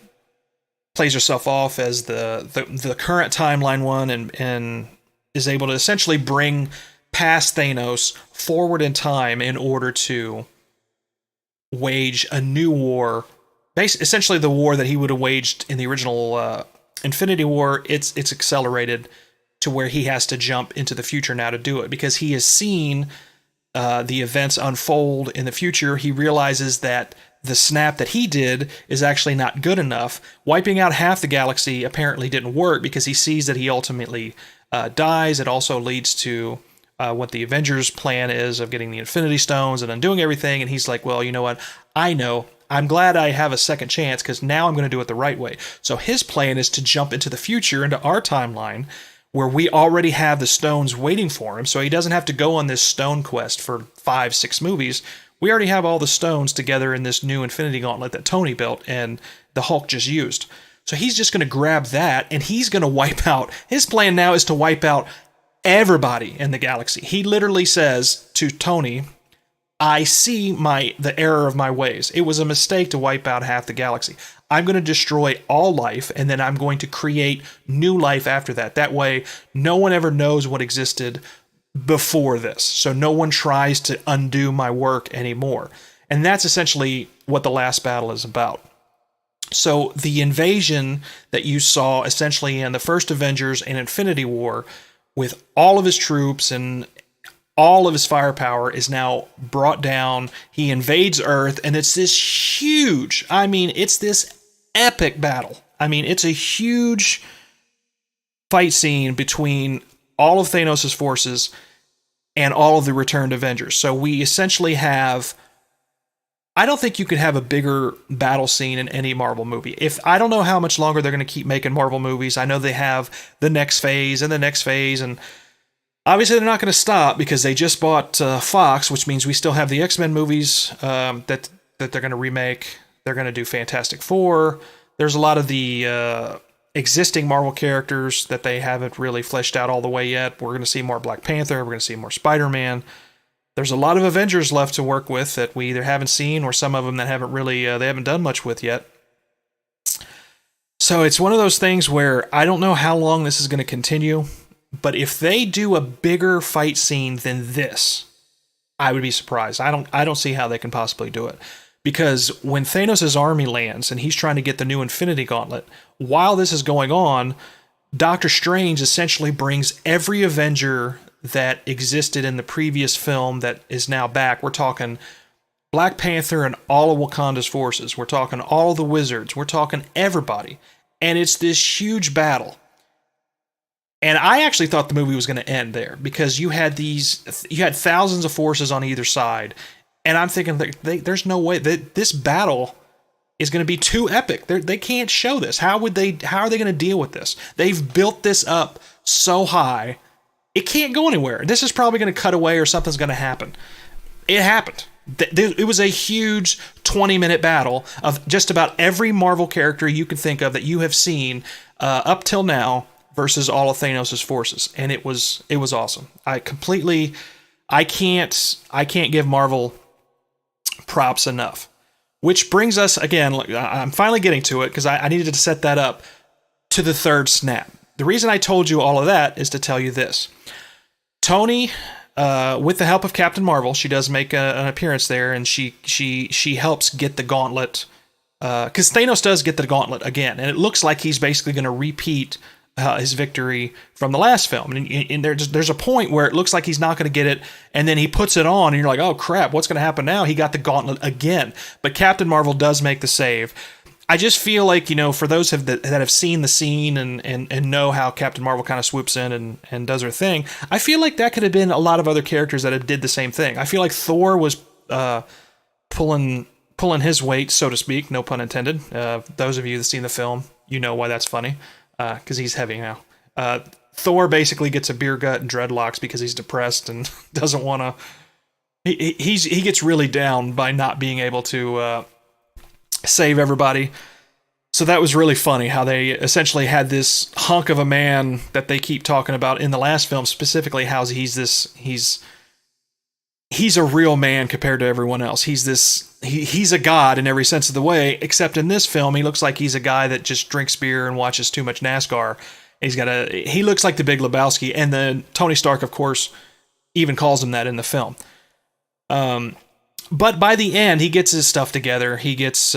plays herself off as the current timeline one and is able to essentially bring past Thanos forward in time in order to wage a new war. Essentially the war that he would have waged in the original Infinity War, it's accelerated to where he has to jump into the future now to do it, because he has seen the events unfold in the future. He realizes that the snap that he did is actually not good enough. Wiping out half the galaxy apparently didn't work, because he sees that he ultimately dies. It also leads to what the Avengers' plan is of getting the Infinity Stones and undoing everything. And he's like, well, you know what? I know. I'm glad I have a second chance, because now I'm going to do it the right way. So his plan is to jump into the future, into our timeline, where we already have the stones waiting for him. So he doesn't have to go on this stone quest for 5-6 movies. We already have all the stones together in this new Infinity Gauntlet that Tony built and the Hulk just used. So he's just going to grab that, and he's going to wipe out. His plan now is to wipe out everybody in the galaxy. He literally says to Tony, I see the error of my ways. It was a mistake to wipe out half the galaxy. I'm going to destroy all life, and then I'm going to create new life after that. That way, no one ever knows what existed before this. So no one tries to undo my work anymore. And that's essentially what the last battle is about. So the invasion that you saw essentially in the first Avengers and Infinity War, with all of his troops and all of his firepower, is now brought down. He invades Earth, and it's this huge, it's this epic battle. It's a huge fight scene between all of Thanos' forces and all of the returned Avengers. So we essentially have, I don't think you could have a bigger battle scene in any Marvel movie. I don't know how much longer they're going to keep making Marvel movies. I know they have the next phase and the next phase, and obviously they're not going to stop, because they just bought Fox, which means we still have the X-Men movies that they're going to remake. They're going to do Fantastic Four. There's a lot of the existing Marvel characters that they haven't really fleshed out all the way yet. We're going to see more Black Panther. We're going to see more Spider-Man. There's a lot of Avengers left to work with that we either haven't seen, or some of them that haven't really they haven't done much with yet. So it's one of those things where I don't know how long this is going to continue, but if they do a bigger fight scene than this, I would be surprised. I don't see how they can possibly do it. Because when Thanos' army lands and he's trying to get the new Infinity Gauntlet, while this is going on, Doctor Strange essentially brings every Avenger that existed in the previous film that is now back. We're talking Black Panther and all of Wakanda's forces. We're talking all the wizards. We're talking everybody. And it's this huge battle. And I actually thought the movie was going to end there, because you had thousands of forces on either side. And I'm thinking, there's no way that this battle is going to be too epic. They can't show this. How are they going to deal with this? They've built this up so high, it can't go anywhere. This is probably going to cut away, or something's going to happen. It happened. It was a huge 20-minute battle of just about every Marvel character you could think of that you have seen up till now versus all of Thanos' forces, and it was awesome. I can't give Marvel props enough. Which brings us, again, I'm finally getting to it, because I needed to set that up, to the third snap. The reason I told you all of that is to tell you this. Tony, with the help of Captain Marvel, she does make an appearance there, and she helps get the gauntlet, because Thanos does get the gauntlet again, and it looks like he's basically going to repeat his victory from the last film. And there's a point where it looks like he's not going to get it, and then he puts it on, and you're like, oh crap, what's going to happen now? He got the gauntlet again. But Captain Marvel does make the save. I just feel like, for those that have seen the scene and know how Captain Marvel kind of swoops in and does her thing, I feel like that could have been a lot of other characters that did the same thing. I feel like Thor was pulling his weight, so to speak, no pun intended. Those of you that seen the film, you know why that's funny. Because he's heavy now. Thor basically gets a beer gut and dreadlocks because he's depressed and doesn't want to. He gets really down by not being able to save everybody. So that was really funny how they essentially had this hunk of a man that they keep talking about in the last film, specifically how he's a real man compared to everyone else. He's a god in every sense of the way, except in this film, he looks like he's a guy that just drinks beer and watches too much NASCAR. He looks like the Big Lebowski, and then Tony Stark, of course, even calls him that in the film. But by the end, he gets his stuff together. He gets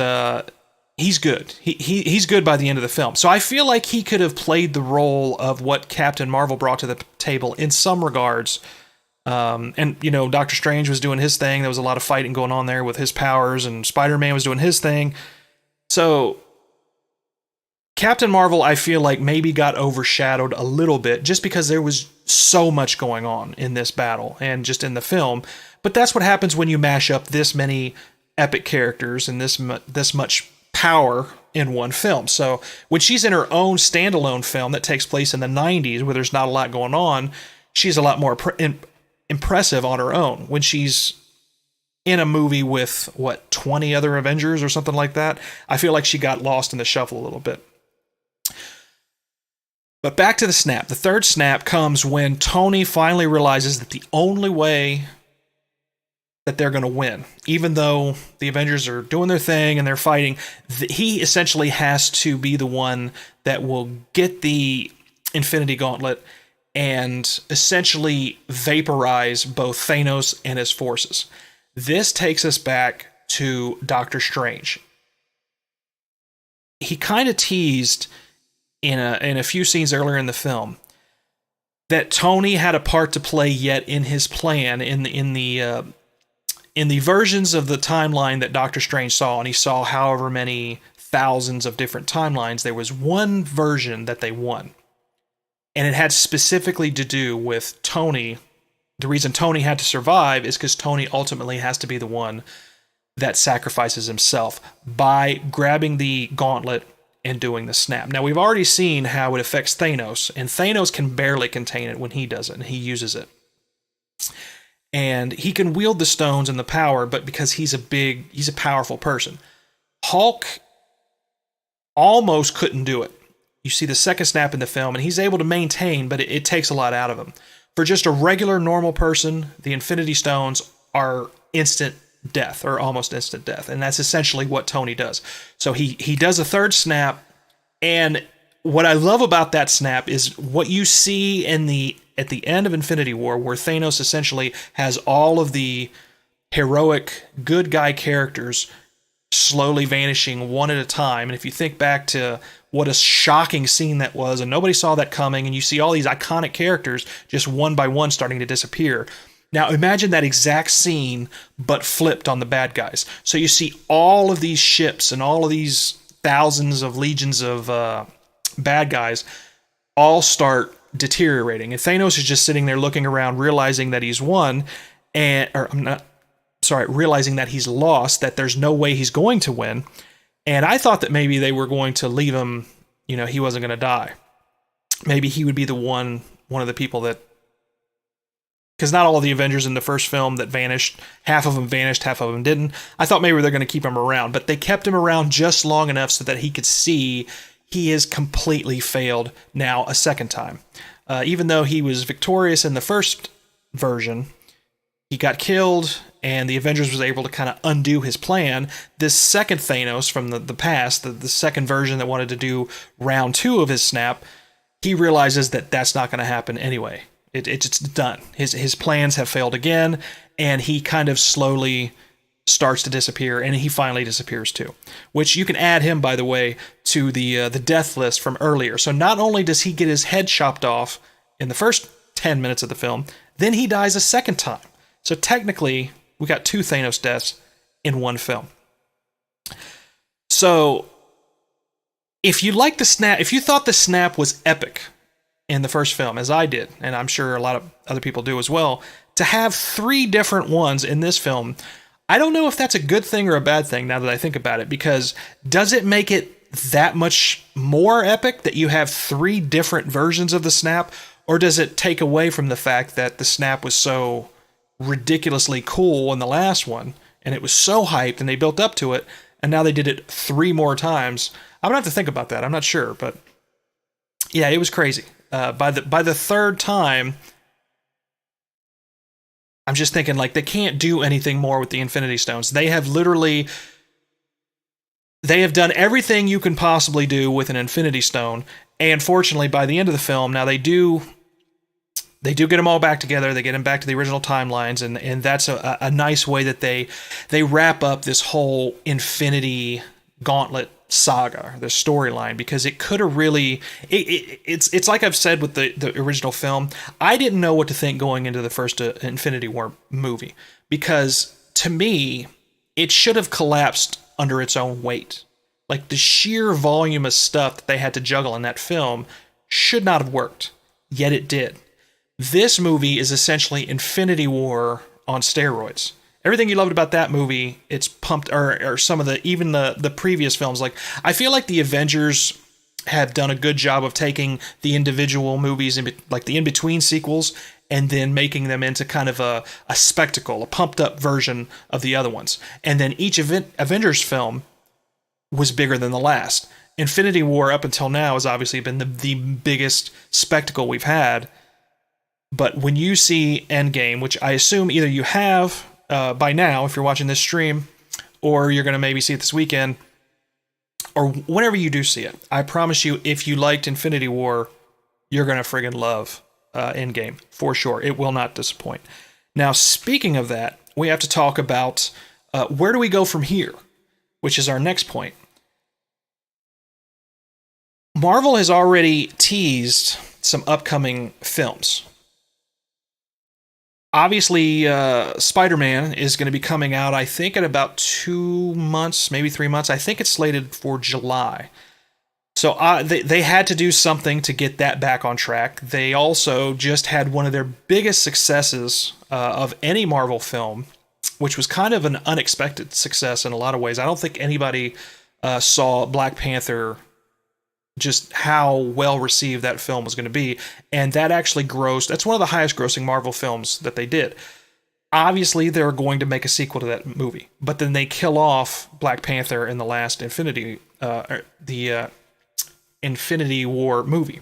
he's good. He's good by the end of the film. So I feel like he could have played the role of what Captain Marvel brought to the table in some regards. And, you know, Doctor Strange was doing his thing. There was a lot of fighting going on there with his powers, and Spider-Man was doing his thing. So Captain Marvel, I feel like maybe got overshadowed a little bit just because there was so much going on in this battle and just in the film. But that's what happens when you mash up this many epic characters and this much power in one film. So when she's in her own standalone film that takes place in the 90s where there's not a lot going on, she's a lot more impressive on her own. When she's in a movie with, 20 other Avengers or something like that, I feel like she got lost in the shuffle a little bit. But back to the snap. The third snap comes when Tony finally realizes that the only way that they're going to win, even though the Avengers are doing their thing and they're fighting, he essentially has to be the one that will get the Infinity Gauntlet and essentially vaporize both Thanos and his forces. This takes us back to Doctor Strange. He kind of teased in a few scenes earlier in the film that Tony had a part to play yet in his plan in the versions of the timeline that Doctor Strange saw, and he saw however many thousands of different timelines. There was one version that they won, and it had specifically to do with Tony. The reason Tony had to survive is because Tony ultimately has to be the one that sacrifices himself by grabbing the gauntlet and doing the snap. Now, we've already seen how it affects Thanos, and Thanos can barely contain it when he does it, and he uses it. And he can wield the stones and the power, but because he's a powerful person. Hulk almost couldn't do it. You see the second snap in the film, and he's able to maintain, but it takes a lot out of him. For just a regular, normal person, the Infinity Stones are instant death, or almost instant death, and that's essentially what Tony does. So he does a third snap, and what I love about that snap is what you see at the end of Infinity War, where Thanos essentially has all of the heroic good guy characters slowly vanishing one at a time. And if you think back to what a shocking scene that was, and nobody saw that coming, and you see all these iconic characters just one by one starting to disappear. Now imagine that exact scene, but flipped on the bad guys. So you see all of these ships and all of these thousands of legions of bad guys all start deteriorating. And Thanos is just sitting there looking around, realizing that he's won, realizing that he's lost, that there's no way he's going to win. And I thought that maybe they were going to leave him, he wasn't going to die. Maybe he would be the one of the people that, because not all of the Avengers in the first film that vanished, half of them vanished, half of them didn't. I thought maybe they're going to keep him around, but they kept him around just long enough so that he could see he is completely failed now a second time. Even though he was victorious in the first version, he got killed, and the Avengers was able to kind of undo his plan. This second Thanos from the past, the second version that wanted to do round 2 of his snap, he realizes that that's not going to happen anyway. It's done. His plans have failed again, and he kind of slowly starts to disappear, and he finally disappears too. Which you can add him, by the way, to the death list from earlier. So not only does he get his head chopped off in the first 10 minutes of the film, then he dies a second time. So technically, we got 2 Thanos deaths in one film. So if you like the snap, if you thought the snap was epic in the first film, as I did, and I'm sure a lot of other people do as well, to have 3 different ones in this film, I don't know if that's a good thing or a bad thing now that I think about it, because does it make it that much more epic that you have 3 different versions of the snap, or does it take away from the fact that the snap was so ridiculously cool in the last one, and it was so hyped, and they built up to it, and now they did it 3 more times? I'm gonna have to think about that. I'm not sure, but yeah, it was crazy. By the third time, I'm just thinking, like, they can't do anything more with the Infinity Stones. They have done everything you can possibly do with an Infinity Stone, and fortunately, by the end of the film, now they do get them all back together. They get them back to the original timelines, and that's a nice way that they wrap up this whole Infinity Gauntlet saga, the storyline, because it could have really it's like I've said with the original film. I didn't know what to think going into the first Infinity War movie, because to me it should have collapsed under its own weight. Like, the sheer volume of stuff that they had to juggle in that film should not have worked, yet it did. This movie is essentially Infinity War on steroids. Everything you loved about that movie, it's pumped, or some of the previous films. Like, I feel like the Avengers have done a good job of taking the individual movies, like the in-between sequels, and then making them into kind of a spectacle, a pumped-up version of the other ones. And then each Avengers film was bigger than the last. Infinity War, up until now, has obviously been the biggest spectacle we've had. But when you see Endgame, which I assume either you have by now, if you're watching this stream, or you're going to maybe see it this weekend, or whenever you do see it, I promise you, if you liked Infinity War, you're going to friggin' love Endgame, for sure. It will not disappoint. Now, speaking of that, we have to talk about where do we go from here, which is our next point. Marvel has already teased some upcoming films. Obviously, Spider-Man is going to be coming out, I think, in about 2 months, maybe 3 months. I think it's slated for July. So they had to do something to get that back on track. They also just had one of their biggest successes of any Marvel film, which was kind of an unexpected success in a lot of ways. I don't think anybody saw Black Panther, just how well received that film was going to be. And that actually grossed, that's one of the highest grossing Marvel films that they did. Obviously, they're going to make a sequel to that movie, but then they kill off Black Panther in the last Infinity War movie.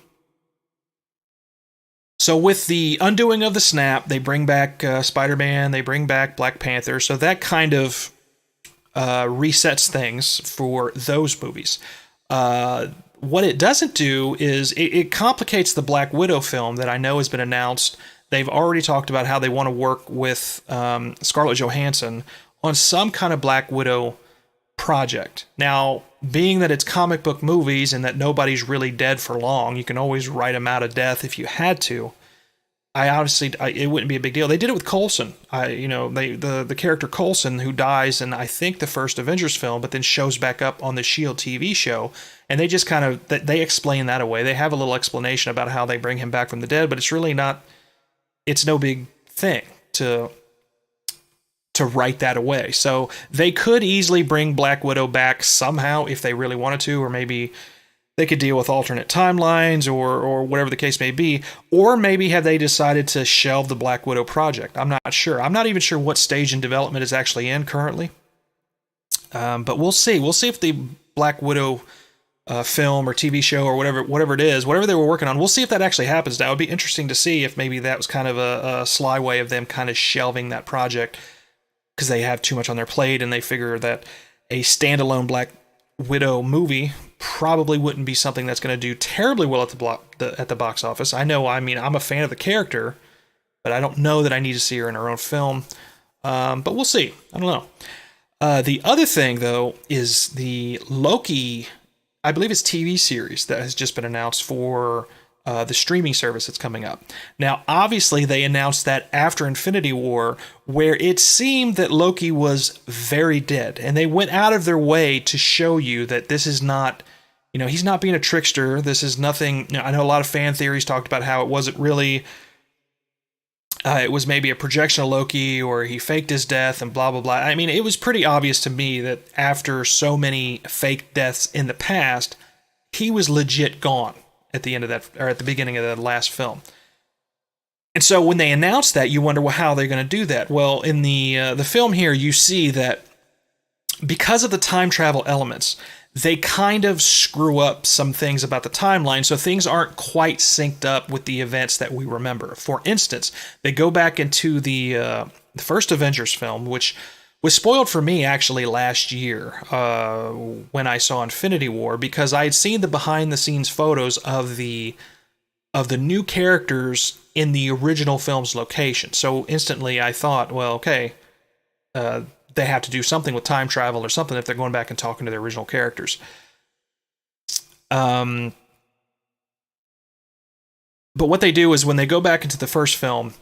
So with the undoing of the snap, they bring back Spider-Man, they bring back Black Panther, so that kind of resets things for those movies. What it doesn't do is it complicates the Black Widow film that I know has been announced. They've already talked about how they want to work with Scarlett Johansson on some kind of Black Widow project. Now, being that it's comic book movies and that nobody's really dead for long, you can always write them out of death if you had to. It wouldn't be a big deal. They did it with Coulson. The character Coulson, who dies in, I think, the first Avengers film, but then shows back up on the S.H.I.E.L.D. TV show, and they just kind of, they explain that away. They have a little explanation about how they bring him back from the dead, but it's really not, it's no big thing to write that away. So they could easily bring Black Widow back somehow if they really wanted to, or maybe they could deal with alternate timelines or whatever the case may be. Or maybe have they decided to shelve the Black Widow project? I'm not sure. I'm not even sure what stage in development it's actually in currently. But we'll see. We'll see if the Black Widow film or TV show or whatever it is, whatever they were working on, we'll see if that actually happens. That would be interesting to see if maybe that was kind of a sly way of them kind of shelving that project because they have too much on their plate and they figure that a standalone Black Widow movie probably wouldn't be something that's going to do terribly well at the box office. I'm a fan of the character, but I don't know that I need to see her in her own film. But we'll see. I don't know. The other thing, though, is the Loki, I believe it's TV series that has just been announced for the streaming service that's coming up. Now, obviously, they announced that after Infinity War, where it seemed that Loki was very dead. And they went out of their way to show you that this is not, he's not being a trickster. This is nothing. I know a lot of fan theories talked about how it wasn't really, it was maybe a projection of Loki or he faked his death and blah, blah, blah. I mean, it was pretty obvious to me that after so many fake deaths in the past, he was legit gone at the end of that, or at the beginning of the last film. And so when they announced that, you wonder, well, how are they going to do that? Well, in the film here, you see that because of the time travel elements, they kind of screw up some things about the timeline, so things aren't quite synced up with the events that we remember. For instance, they go back into the first Avengers film, which was spoiled for me actually last year when I saw Infinity War, because I had seen the behind-the-scenes photos of the new characters in the original film's location. So instantly I thought, well, okay, they have to do something with time travel or something if they're going back and talking to their original characters. Um, but what they do is when they go back into the first film,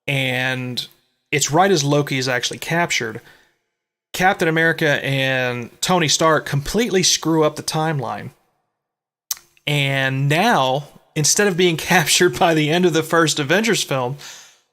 and it's right as Loki is actually captured, Captain America and Tony Stark completely screw up the timeline. And now, instead of being captured by the end of the first Avengers film,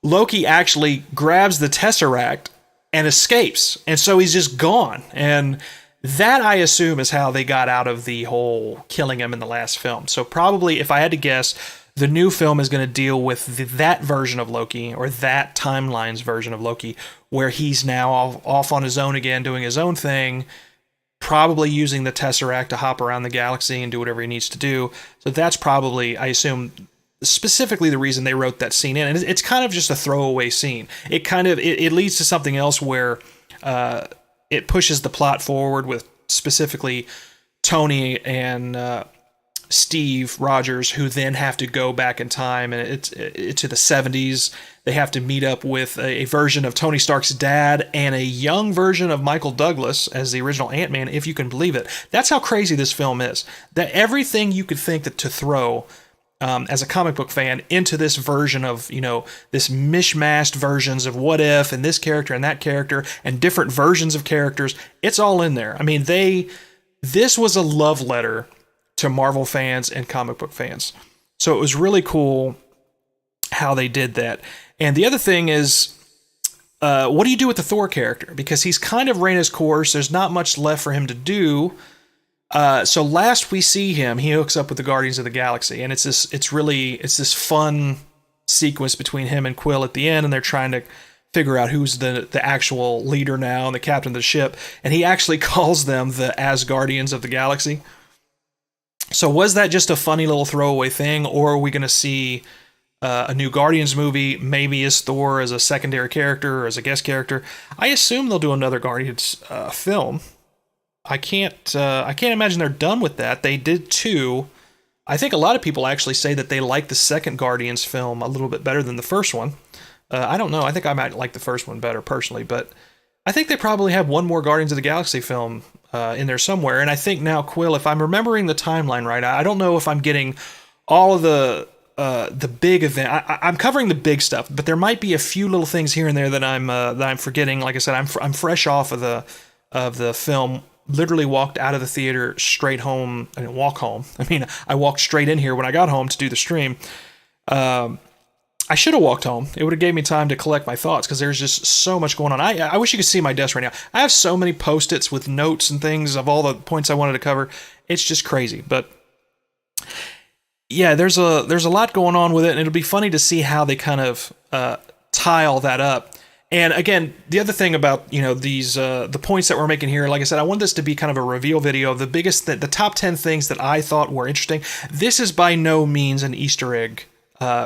Loki actually grabs the Tesseract and escapes. And so he's just gone. And that, I assume, is how they got out of the whole killing him in the last film. So probably, if I had to guess, the new film is going to deal with that version of Loki, or that timeline's version of Loki, where he's now off on his own again, doing his own thing, probably using the Tesseract to hop around the galaxy and do whatever he needs to do. So that's probably, I assume, specifically the reason they wrote that scene in. And it's kind of just a throwaway scene. It kind of it leads to something else where it pushes the plot forward with specifically Tony and Steve Rogers, who then have to go back in time, and it's to the 70s. They have to meet up with a version of Tony Stark's dad and a young version of Michael Douglas as the original Ant-Man, if you can believe it. That's how crazy this film is. That everything you could think that to throw as a comic book fan into this version of, you know, this mishmashed versions of what if, and this character and that character, and different versions of characters, it's all in there. I mean, this was a love letter to Marvel fans and comic book fans. So it was really cool how they did that. And the other thing is, what do you do with the Thor character? Because he's kind of ran his course. There's not much left for him to do. So last we see him, he hooks up with the Guardians of the Galaxy, and it's this fun sequence between him and Quill at the end, and they're trying to figure out who's the actual leader now and the captain of the ship. And he actually calls them the Asgardians of the Galaxy. So was that just a funny little throwaway thing, or are we going to see a new Guardians movie, maybe as Thor as a secondary character or as a guest character? I assume they'll do another Guardians film. I can't imagine they're done with that. They did two. I think a lot of people actually say that they like the second Guardians film a little bit better than the first one. I don't know. I think I might like the first one better personally, but I think they probably have one more Guardians of the Galaxy film in there somewhere. And I think now Quill, if I'm remembering the timeline right, I don't know if I'm getting all of the big event. I'm covering the big stuff, but there might be a few little things here and there that I'm forgetting. Like I said, I'm fresh off of the film. Literally walked out of the theater straight home. I didn't walk home. I mean, I walked straight in here when I got home to do the stream. I should have walked home. It would have gave me time to collect my thoughts, because there's just so much going on. I wish you could see my desk right now. I have so many Post-its with notes and things of all the points I wanted to cover. It's just crazy. But yeah, there's a lot going on with it, and it'll be funny to see how they kind of tie all that up. And again, the other thing about, you know, these the points that we're making here, like I said, I want this to be kind of a reveal video of the top 10 things that I thought were interesting. This is by no means an Easter egg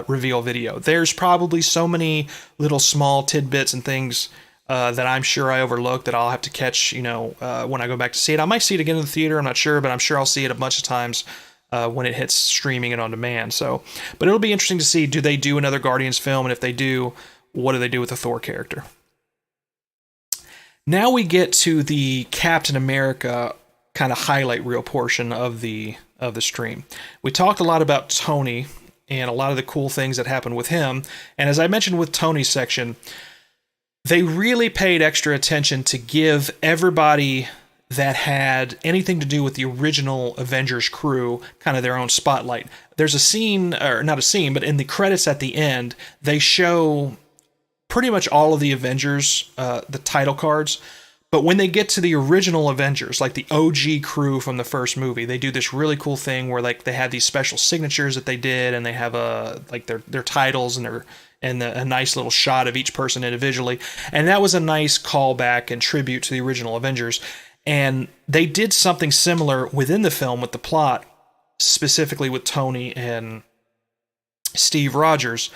reveal video. There's probably so many little small tidbits and things that I'm sure I overlooked that I'll have to catch, you know, when I go back to see it. I might see it again in the theater, I'm not sure, but I'm sure I'll see it a bunch of times when it hits streaming and on demand. So, but it'll be interesting to see, do they do another Guardians film? And if they do, what do they do with the Thor character? Now we get to the Captain America kind of highlight reel portion of the stream. We talked a lot about Tony and a lot of the cool things that happened with him. And as I mentioned with Tony's section, they really paid extra attention to give everybody that had anything to do with the original Avengers crew kind of their own spotlight. There's a scene, or not a scene, but in the credits at the end, they show pretty much all of the Avengers, the title cards. But when they get to the original Avengers, like the OG crew from the first movie, they do this really cool thing where like they have these special signatures that they did, and they have like their titles and a nice little shot of each person individually. And that was a nice callback and tribute to the original Avengers. And they did something similar within the film with the plot, specifically with Tony and Steve Rogers,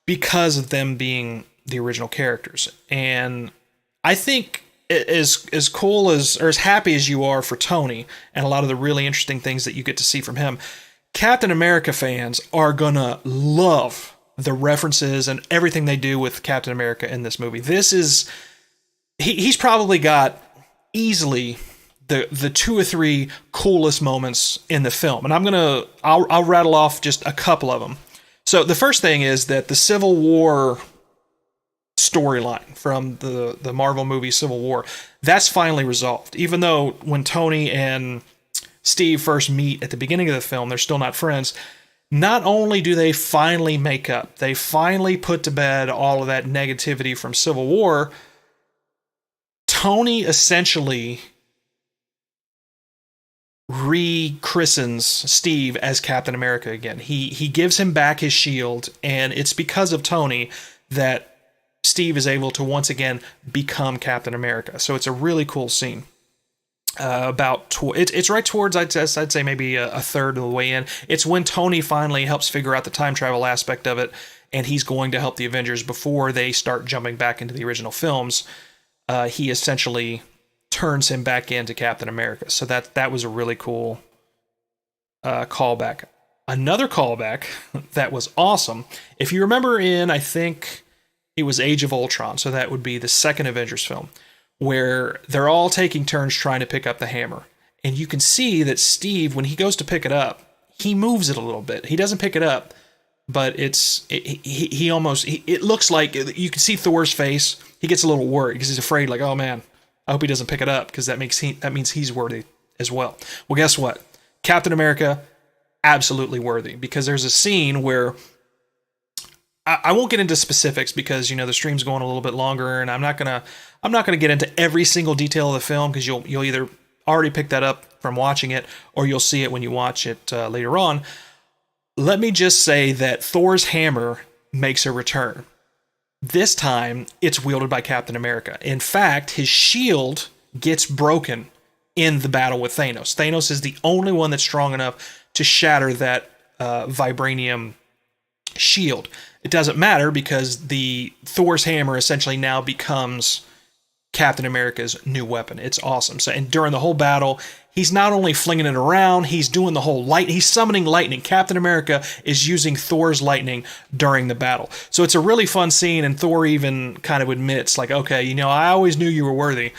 because of them being the original characters. And I think as cool as, or as happy as you are for Tony and a lot of the really interesting things that you get to see from him, Captain America fans are gonna love the references and everything they do with Captain America in this movie. This is, he's probably got easily the two or three coolest moments in the film. And I'll rattle off just a couple of them. So the first thing is that the Civil War storyline from the Marvel movie Civil War, that's finally resolved. Even though when Tony and Steve first meet at the beginning of the film, they're still not friends. Not only do they finally make up, they finally put to bed all of that negativity from Civil War. Tony essentially rechristens Steve as Captain America again. He gives him back his shield, and it's because of Tony that Steve is able to once again become Captain America. So it's a really cool scene. It's right towards, I'd say maybe a third of the way in. It's when Tony finally helps figure out the time travel aspect of it, and he's going to help the Avengers before they start jumping back into the original films. He essentially turns him back into Captain America. So that was a really cool callback. Another callback that was awesome, if you remember in, I think it was Age of Ultron, so that would be the second Avengers film, where they're all taking turns trying to pick up the hammer. And you can see that Steve, when he goes to pick it up, he moves it a little bit. He doesn't pick it up, but it looks like, you can see Thor's face. He gets a little worried because he's afraid, like, oh man, I hope he doesn't pick it up, because that means he's worthy as well. Well, guess what? Captain America, absolutely worthy, because there's a scene where I won't get into specifics because, the stream's going a little bit longer, and I'm not gonna get into every single detail of the film, because you'll either already pick that up from watching it, or you'll see it when you watch it later on. Let me just say that Thor's hammer makes a return. This time, it's wielded by Captain America. In fact, his shield gets broken in the battle with Thanos. Thanos is the only one that's strong enough to shatter that vibranium shield. It doesn't matter, because the Thor's hammer essentially now becomes Captain America's new weapon. It's awesome. So, and during the whole battle, he's not only flinging it around, he's doing the whole he's summoning lightning. Captain America is using Thor's lightning during the battle. So it's a really fun scene, and Thor even kind of admits, like, okay, I always knew you were worthy.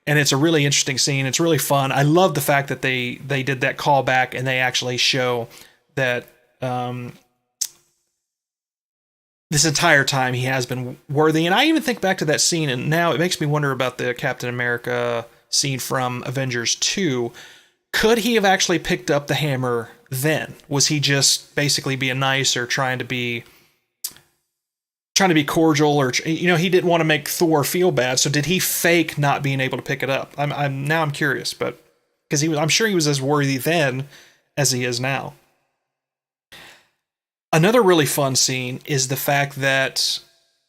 And it's a really interesting scene. It's really fun. I love the fact that they did that callback, and they actually show that this entire time he has been worthy. And I even think back to that scene, and now it makes me wonder about the Captain America scene from Avengers 2. Could he have actually picked up the hammer then? Was he just basically being nice, or trying to be cordial, or he didn't want to make Thor feel bad? So did he fake not being able to pick it up? I'm curious, but because I'm sure he was as worthy then as he is now. Another really fun scene is the fact that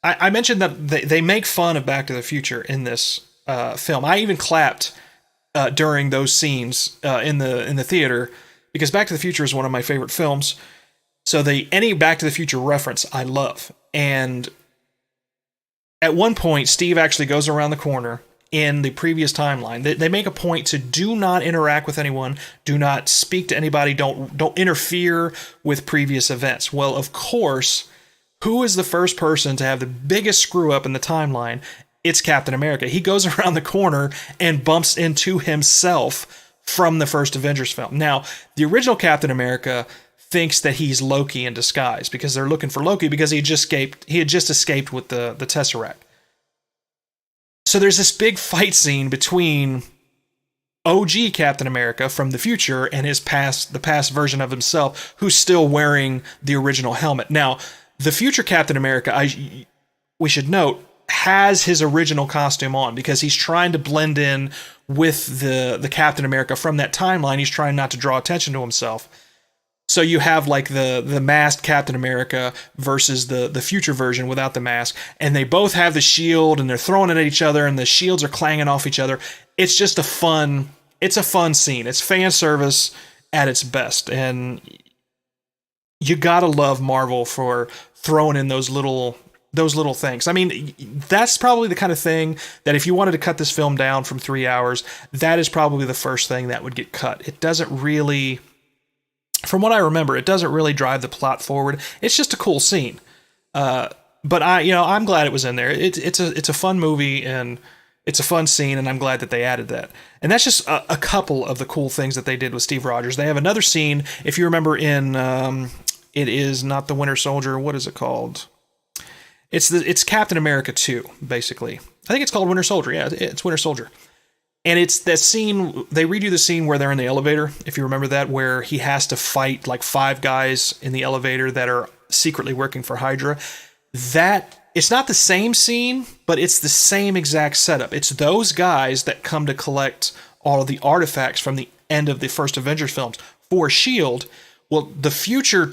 I mentioned that they make fun of Back to the Future in this film. I even clapped during those scenes in the theater, because Back to the Future is one of my favorite films. So any Back to the Future reference I love. And at one point, Steve actually goes around the corner in the previous timeline. They make a point to do not interact with anyone, do not speak to anybody, don't interfere with previous events. Well, of course, who is the first person to have the biggest screw up in the timeline? It's Captain America. He goes around the corner and bumps into himself from the first Avengers film. Now, the original Captain America thinks that he's Loki in disguise, because they're looking for Loki, because he had just escaped with the Tesseract. So there's this big fight scene between OG Captain America from the future and the past version of himself, who's still wearing the original helmet. Now, the future Captain America, we should note, has his original costume on, because he's trying to blend in with the Captain America from that timeline. He's trying not to draw attention to himself. So you have like the masked Captain America versus the future version without the mask, and they both have the shield, and they're throwing it at each other, and the shields are clanging off each other. It's just a fun scene. It's fan service at its best, and you gotta love Marvel for throwing in those little things. I mean, that's probably the kind of thing that if you wanted to cut this film down from 3 hours, that is probably the first thing that would get cut. It doesn't really, from what I remember, it doesn't really drive the plot forward. It's just a cool scene. But I'm glad it was in there. It's a fun movie, and It's a fun scene, and I'm glad that they added that. And that's just a couple of the cool things that they did with Steve Rogers. They have another scene, if you remember, in it is not the Winter Soldier. What is it called? It's Captain America 2, basically. I think it's called Winter Soldier. Yeah, it's Winter Soldier. And it's that scene, they redo the scene where they're in the elevator, if you remember that, where he has to fight like 5 guys in the elevator that are secretly working for Hydra. It's not the same scene, but it's the same exact setup. It's those guys that come to collect all of the artifacts from the end of the first Avengers films for S.H.I.E.L.D. Well, the future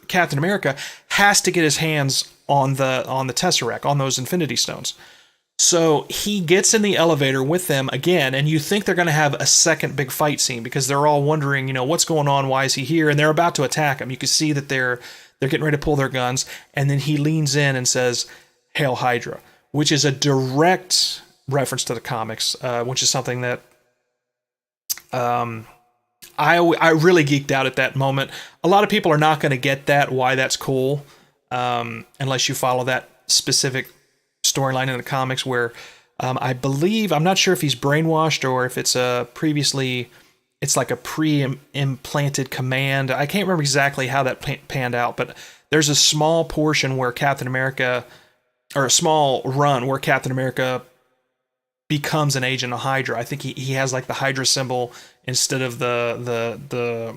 Captain America has to get his hands on the Tesseract, on those Infinity Stones. So he gets in the elevator with them again, and you think they're going to have a second big fight scene because they're all wondering, what's going on? Why is he here? And they're about to attack him. You can see that they're getting ready to pull their guns, and then he leans in and says, "Hail Hydra," which is a direct reference to the comics, which is something that I really geeked out at that moment. A lot of people are not going to get that, why that's cool, unless you follow that specific storyline in the comics where I believe, I'm not sure if he's brainwashed or if it's it's like a pre-implanted command. I can't remember exactly how that panned out, but there's a small portion where Captain America, or a small run where Captain America becomes an agent of Hydra. I think he has like the Hydra symbol instead of the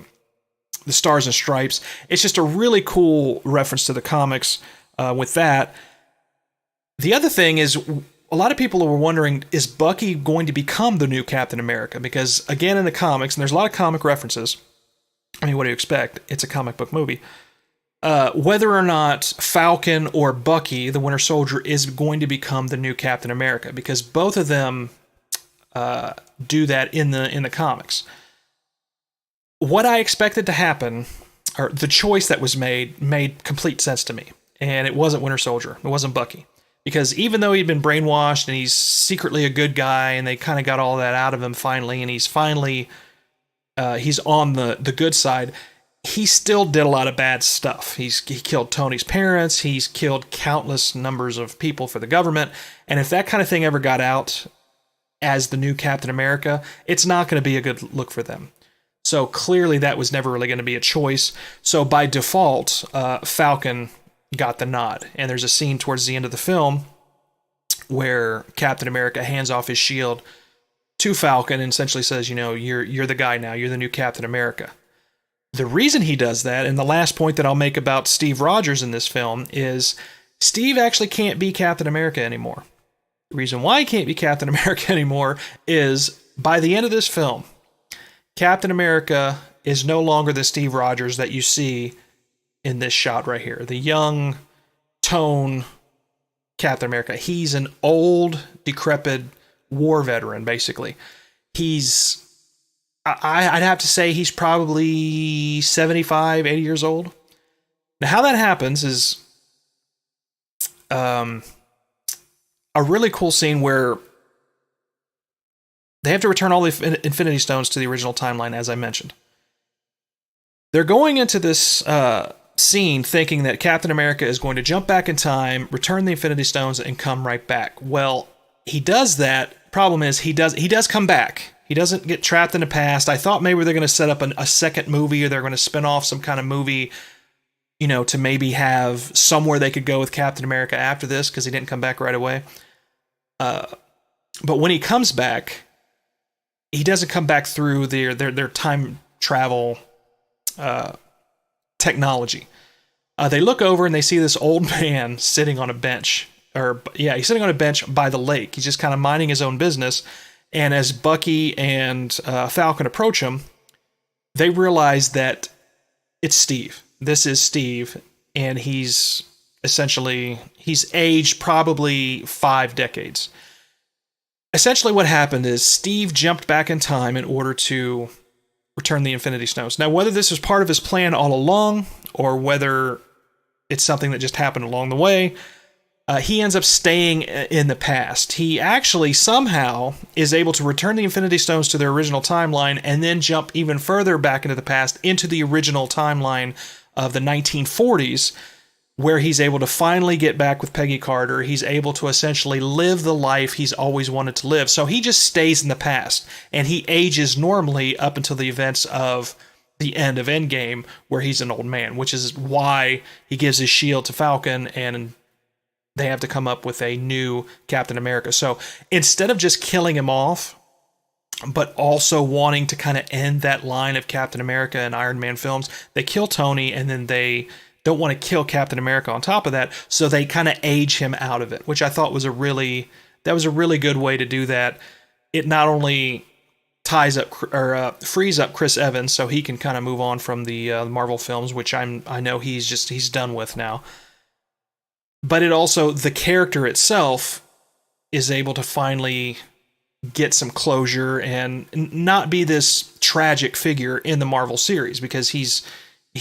stars and stripes. It's just a really cool reference to the comics with that. The other thing is, a lot of people were wondering, is Bucky going to become the new Captain America? Because, again, in the comics, and there's a lot of comic references, I mean, what do you expect? It's a comic book movie. Whether or not Falcon or Bucky, the Winter Soldier, is going to become the new Captain America, because both of them do that in the comics. What I expected to happen, or the choice that was made complete sense to me, and it wasn't Winter Soldier. It wasn't Bucky. Because even though he'd been brainwashed and he's secretly a good guy and they kind of got all that out of him finally, and he's finally he's on the good side, he still did a lot of bad stuff. He killed Tony's parents. He's killed countless numbers of people for the government. And if that kind of thing ever got out as the new Captain America, it's not going to be a good look for them. So clearly that was never really going to be a choice. So by default, Falcon got the nod. And there's a scene towards the end of the film where Captain America hands off his shield to Falcon and essentially says, you're the guy now. You're the new Captain America. The reason he does that, and the last point that I'll make about Steve Rogers in this film, is Steve actually can't be Captain America anymore. The reason why he can't be Captain America anymore is by the end of this film, Captain America is no longer the Steve Rogers that you see in this shot right here. The young, tone Captain America. He's an old, decrepit war veteran, basically. I'd have to say he's probably 75, 80 years old. Now, how that happens is a really cool scene where they have to return all the Infinity Stones to the original timeline, as I mentioned. They're going into this scene thinking that Captain America is going to jump back in time, return the Infinity Stones, and come right back. Well, he does that. Problem is, he does come back. He doesn't get trapped in the past. I thought maybe they're going to set up a second movie, or they're going to spin off some kind of movie, to maybe have somewhere they could go with Captain America after this, because he didn't come back right away. But when he comes back, he doesn't come back through their time travel technology. They look over and they see this old man sitting on a bench. He's sitting on a bench by the lake. He's just kind of minding his own business. And as Bucky and Falcon approach him, they realize that it's Steve. This is Steve, and he's aged probably 5 decades. Essentially what happened is Steve jumped back in time in order to return the Infinity Stones. Now, whether this was part of his plan all along, or whether it's something that just happened along the way, he ends up staying in the past. He actually somehow is able to return the Infinity Stones to their original timeline and then jump even further back into the past, into the original timeline of the 1940s, where he's able to finally get back with Peggy Carter. He's able to essentially live the life he's always wanted to live. So he just stays in the past, and he ages normally up until the events of the end of Endgame, where he's an old man, which is why he gives his shield to Falcon, and they have to come up with a new Captain America. So instead of just killing him off, but also wanting to kind of end that line of Captain America and Iron Man films, they kill Tony, and then they don't want to kill Captain America on top of that, so they kind of age him out of it, which I thought was a really good way to do that. It not only ties up or frees up Chris Evans so he can kind of move on from the Marvel films, which I know he's done with now, but it also, the character itself is able to finally get some closure and not be this tragic figure in the Marvel series, because he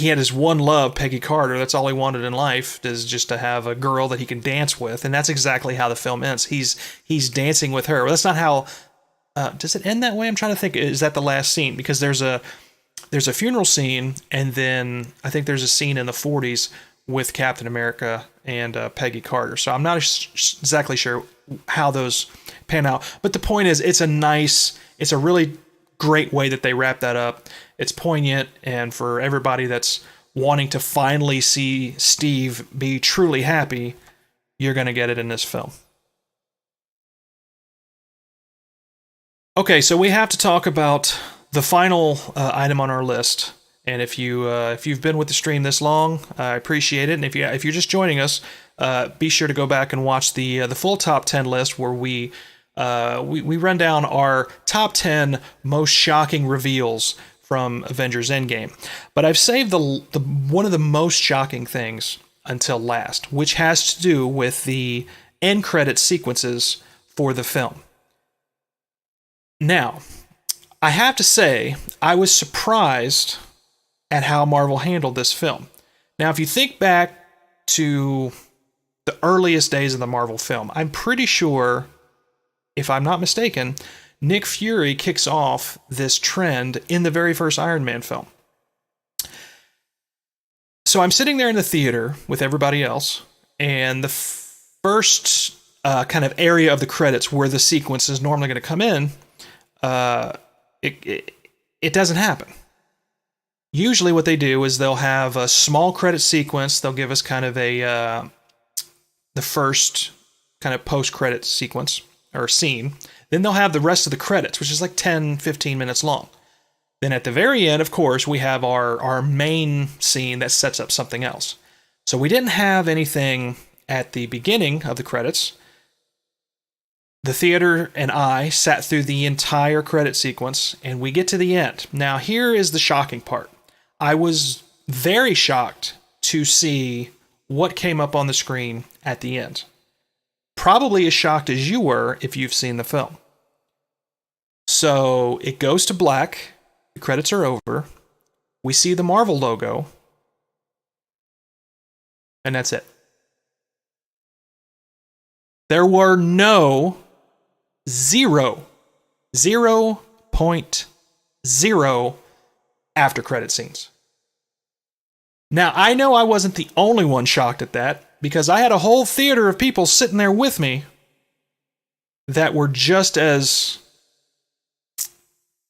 had his one love, Peggy Carter. That's all he wanted in life, is just to have a girl that he can dance with, and that's exactly how the film ends. He's dancing with her. Well, that's not how. Does it end that way? I'm trying to think. Is that the last scene? Because there's a funeral scene, and then I think there's a scene in the 40s with Captain America and Peggy Carter. So I'm not exactly sure how those pan out. But the point is, it's a really great way that they wrap that up. It's poignant, and for everybody that's wanting to finally see Steve be truly happy, you're going to get it in this film. Okay, so we have to talk about the final item on our list. And if you've been with the stream this long, I appreciate it. And if you're just joining us, be sure to go back and watch the full top 10 list, where we run down our top 10 most shocking reveals from Avengers Endgame. But I've saved the one of the most shocking things until last, which has to do with the end credit sequences for the film. Now, I have to say, I was surprised at how Marvel handled this film. Now, if you think back to the earliest days of the Marvel film, I'm pretty sure, if I'm not mistaken, Nick Fury kicks off this trend in the very first Iron Man film. So I'm sitting there in the theater with everybody else, and the first kind of area of the credits where the sequence is normally going to come in, it doesn't happen. Usually what they do is they'll have a small credit sequence. They'll give us kind of the first kind of post-credit sequence or scene. Then they'll have the rest of the credits, which is like 10, 15 minutes long. Then at the very end, of course, we have our main scene that sets up something else. So we didn't have anything at the beginning of the credits. The theater and I sat through the entire credit sequence, and we get to the end. Now, here is the shocking part. I was very shocked to see what came up on the screen at the end. Probably as shocked as you were if you've seen the film. So it goes to black. The credits are over. We see the Marvel logo. And that's it. There were no 0.0 after credit scenes. Now, I know I wasn't the only one shocked at that, because I had a whole theater of people sitting there with me that were just as...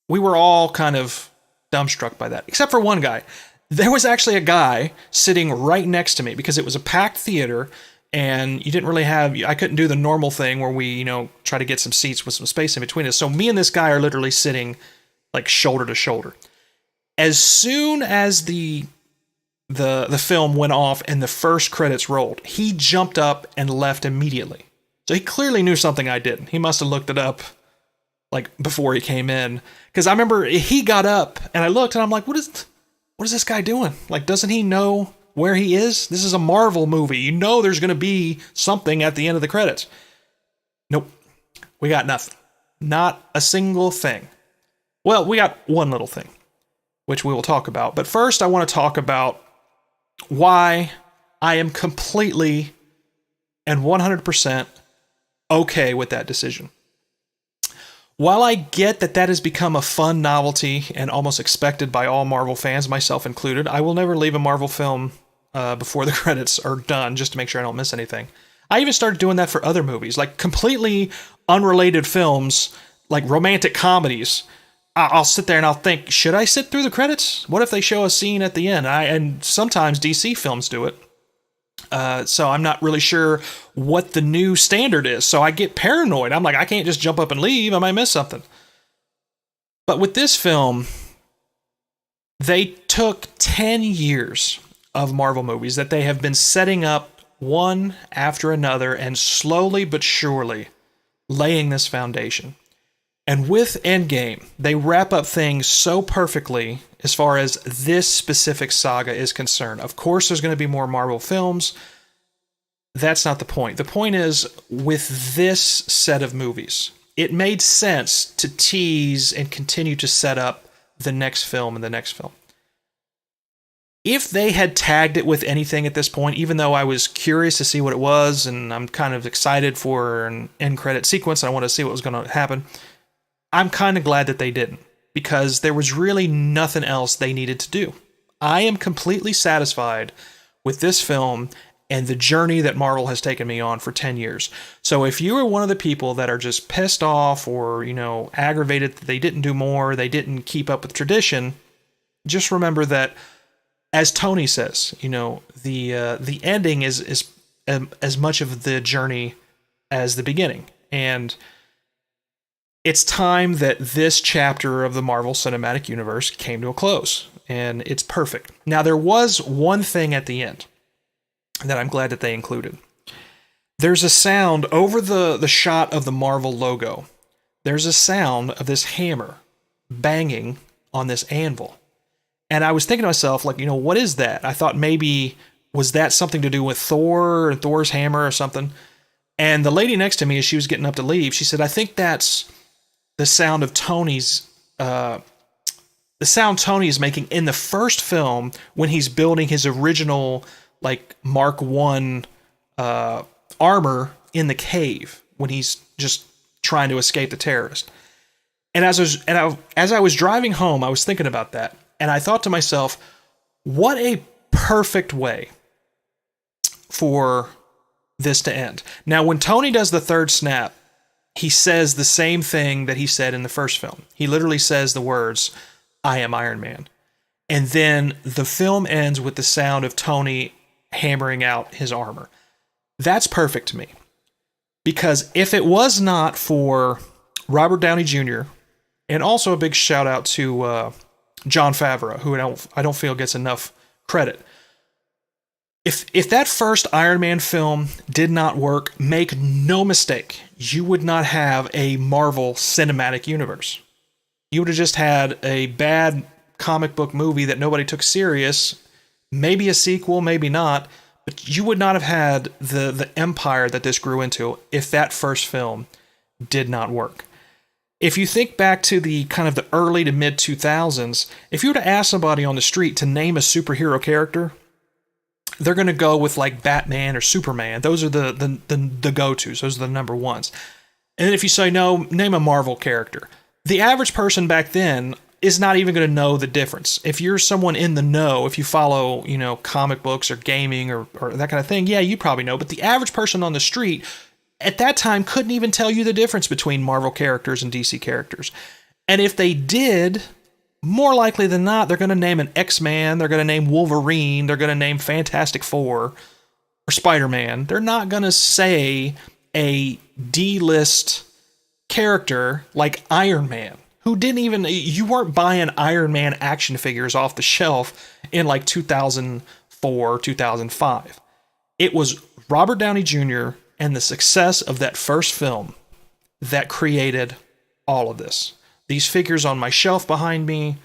We were all kind of dumbstruck by that, except for one guy. There was actually a guy sitting right next to me, because it was a packed theater, and you didn't really have... I couldn't do the normal thing where we, try to get some seats with some space in between us. So me and this guy are literally sitting like shoulder to shoulder. As soon as the film went off and the first credits rolled, he jumped up and left immediately. So he clearly knew something I didn't. He must have looked it up like before he came in, because I remember he got up and I looked and I'm like, what is this guy doing? Like, doesn't he know where he is? This is a Marvel movie. There's going to be something at the end of the credits. Nope. We got nothing. Not a single thing. Well, we got one little thing, which we will talk about. But first, I want to talk about why I am completely and 100% okay with that decision. While I get that has become a fun novelty and almost expected by all Marvel fans, myself included, I will never leave a Marvel film before the credits are done, just to make sure I don't miss anything. I even started doing that for other movies, like completely unrelated films, like romantic comedies. I'll sit there and I'll think, should I sit through the credits? What if they show a scene at the end? And sometimes DC films do it. So I'm not really sure what the new standard is. So I get paranoid. I'm like, I can't just jump up and leave. I might miss something. But with this film, they took 10 years of Marvel movies that they have been setting up one after another and slowly but surely laying this foundation. And with Endgame, they wrap up things so perfectly as far as this specific saga is concerned. Of course, there's going to be more Marvel films. That's not the point. The point is, with this set of movies, it made sense to tease and continue to set up the next film and the next film. If they had tagged it with anything at this point, even though I was curious to see what it was, and I'm kind of excited for an end credit sequence, and I want to see what was going to happen, I'm kind of glad that they didn't, because there was really nothing else they needed to do. I am completely satisfied with this film and the journey that Marvel has taken me on for 10 years. So if you are one of the people that are just pissed off or, aggravated that they didn't do more, they didn't keep up with tradition, just remember that, as Tony says, the ending is as much of the journey as the beginning. And it's time that this chapter of the Marvel Cinematic Universe came to a close, and it's perfect. Now, there was one thing at the end that I'm glad that they included. There's a sound over the shot of the Marvel logo. There's a sound of this hammer banging on this anvil. And I was thinking to myself, what is that? I thought maybe, was that something to do with Thor or Thor's hammer or something? And the lady next to me, as she was getting up to leave, she said, I think that's the sound of Tony's, the sound Tony is making in the first film when he's building his original, Mark I armor in the cave when he's just trying to escape the terrorist. And as I was driving home, I was thinking about that. And I thought to myself, what a perfect way for this to end. Now, when Tony does the third snap, he says the same thing that he said in the first film. He literally says the words, I am Iron Man. And then the film ends with the sound of Tony hammering out his armor. That's perfect to me. Because if it was not for Robert Downey Jr., and also a big shout out to Jon Favreau, who I don't feel gets enough credit. If that first Iron Man film did not work, make no mistake, you would not have a Marvel Cinematic Universe. You would have just had a bad comic book movie that nobody took serious, maybe a sequel, maybe not, but you would not have had the empire that this grew into if that first film did not work. If you think back to the kind of the early to mid 2000s, if you were to ask somebody on the street to name a superhero character, they're going to go with Batman or Superman. Those are the go-tos. Those are the number ones. And then if you say, no, name a Marvel character, the average person back then is not even going to know the difference. If you're someone in the know, if you follow, comic books or gaming or that kind of thing, yeah, you probably know. But the average person on the street at that time couldn't even tell you the difference between Marvel characters and DC characters. And if they did, more likely than not, they're going to name an X-Man, they're going to name Wolverine, they're going to name Fantastic Four or Spider-Man. They're not going to say a D-list character like Iron Man, who didn't even, you weren't buying Iron Man action figures off the shelf in 2004, 2005. It was Robert Downey Jr. and the success of that first film that created all of this. These figures on my shelf behind me,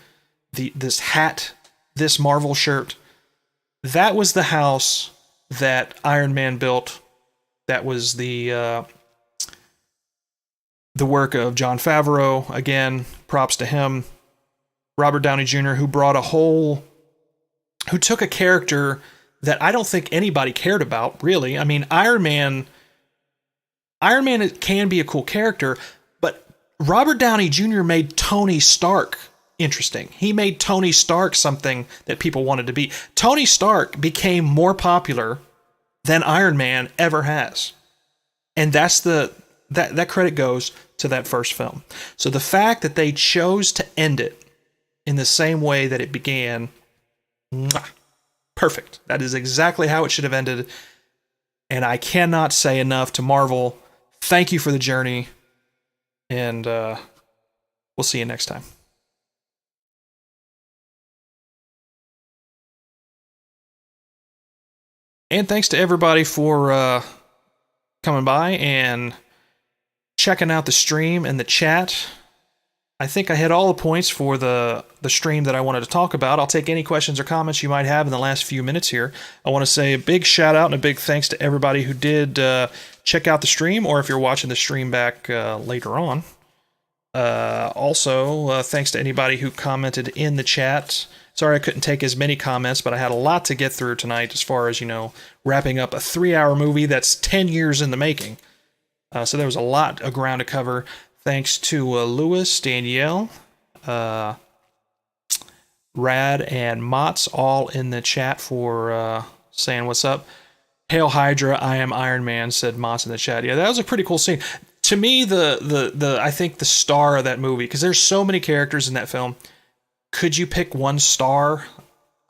this hat, this Marvel shirt, that was the house that Iron Man built. That was the work of Jon Favreau. Again, props to him. Robert Downey Jr., who took a character that I don't think anybody cared about, really. I mean, Iron Man can be a cool character, but Robert Downey Jr. made Tony Stark interesting. He made Tony Stark something that people wanted to be. Tony Stark became more popular than Iron Man ever has. And that's that credit goes to that first film. So the fact that they chose to end it in the same way that it began, perfect. That is exactly how it should have ended. And I cannot say enough to Marvel, thank you for the journey. And we'll see you next time. And thanks to everybody for coming by and checking out the stream and the chat. I think I hit all the points for the stream that I wanted to talk about. I'll take any questions or comments you might have in the last few minutes here. I want to say a big shout out and a big thanks to everybody who did check out the stream, or if you're watching the stream back later on. Also, thanks to anybody who commented in the chat. Sorry I couldn't take as many comments, but I had a lot to get through tonight as far as, wrapping up a 3-hour movie that's 10 years in the making. So there was a lot of ground to cover. Thanks to Lewis, Danielle, Rad, and Mott's all in the chat for saying what's up. Hail Hydra, I am Iron Man, said Mott's in the chat. Yeah, that was a pretty cool scene. To me, I think the star of that movie, because there's so many characters in that film, could you pick one star?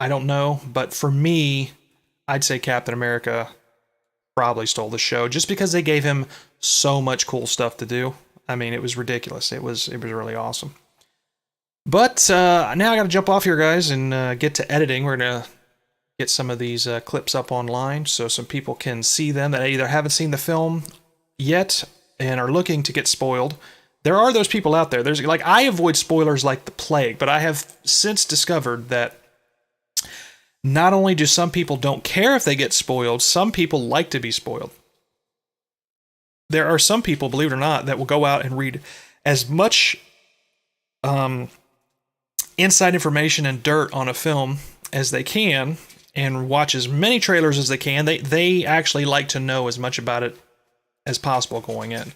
I don't know, but for me, I'd say Captain America probably stole the show, just because they gave him so much cool stuff to do. I mean, it was ridiculous. It was really awesome. But now I got to jump off here, guys, and get to editing. We're going to get some of these clips up online so some people can see them that either haven't seen the film yet and are looking to get spoiled. There are those people out there. There's I avoid spoilers like the plague, but I have since discovered that not only do some people don't care if they get spoiled, some people like to be spoiled. There are some people, believe it or not, that will go out and read as much inside information and dirt on a film as they can and watch as many trailers as they can. They actually like to know as much about it as possible going in.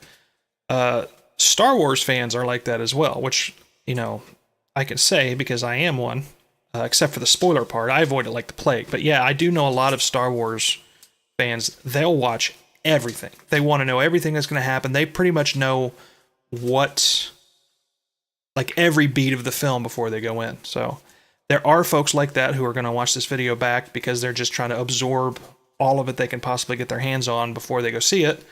Star Wars fans are like that as well, which, I can say because I am one, except for the spoiler part. I avoid it like the plague. But yeah, I do know a lot of Star Wars fans. They'll watch everything. They want to know everything that's going to happen. They pretty much know every beat of the film before they go in. So there are folks like that who are going to watch this video back because they're just trying to absorb all of it they can possibly get their hands on before they go see it.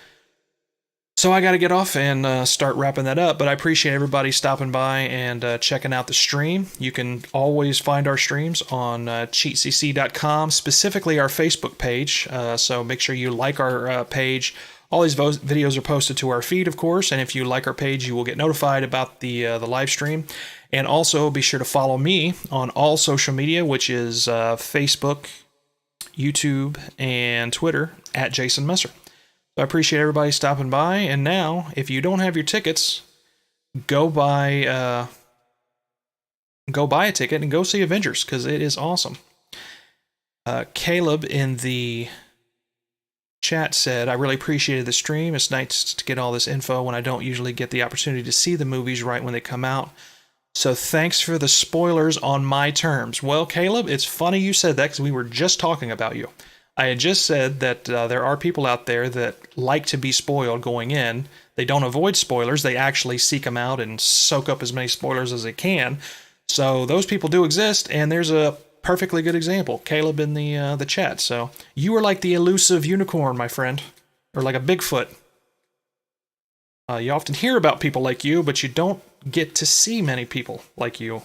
So I got to get off and start wrapping that up, but I appreciate everybody stopping by and checking out the stream. You can always find our streams on cheatcc.com, specifically our Facebook page, so make sure you like our page. All these videos are posted to our feed, of course, and if you like our page, you will get notified about the live stream. And also be sure to follow me on all social media, which is Facebook, YouTube, and Twitter, at Jason Messer. So I appreciate everybody stopping by, and now, if you don't have your tickets, go buy a ticket and go see Avengers, because it is awesome. Caleb in the chat said, I really appreciated the stream. It's nice to get all this info when I don't usually get the opportunity to see the movies right when they come out. So thanks for the spoilers on my terms. Well, Caleb, it's funny you said that, because we were just talking about you. I had just said that there are people out there that like to be spoiled going in. They don't avoid spoilers. They actually seek them out and soak up as many spoilers as they can. So those people do exist, and there's a perfectly good example. Caleb in the chat. So you are like the elusive unicorn, my friend, or like a Bigfoot. You often hear about people like you, but you don't get to see many people like you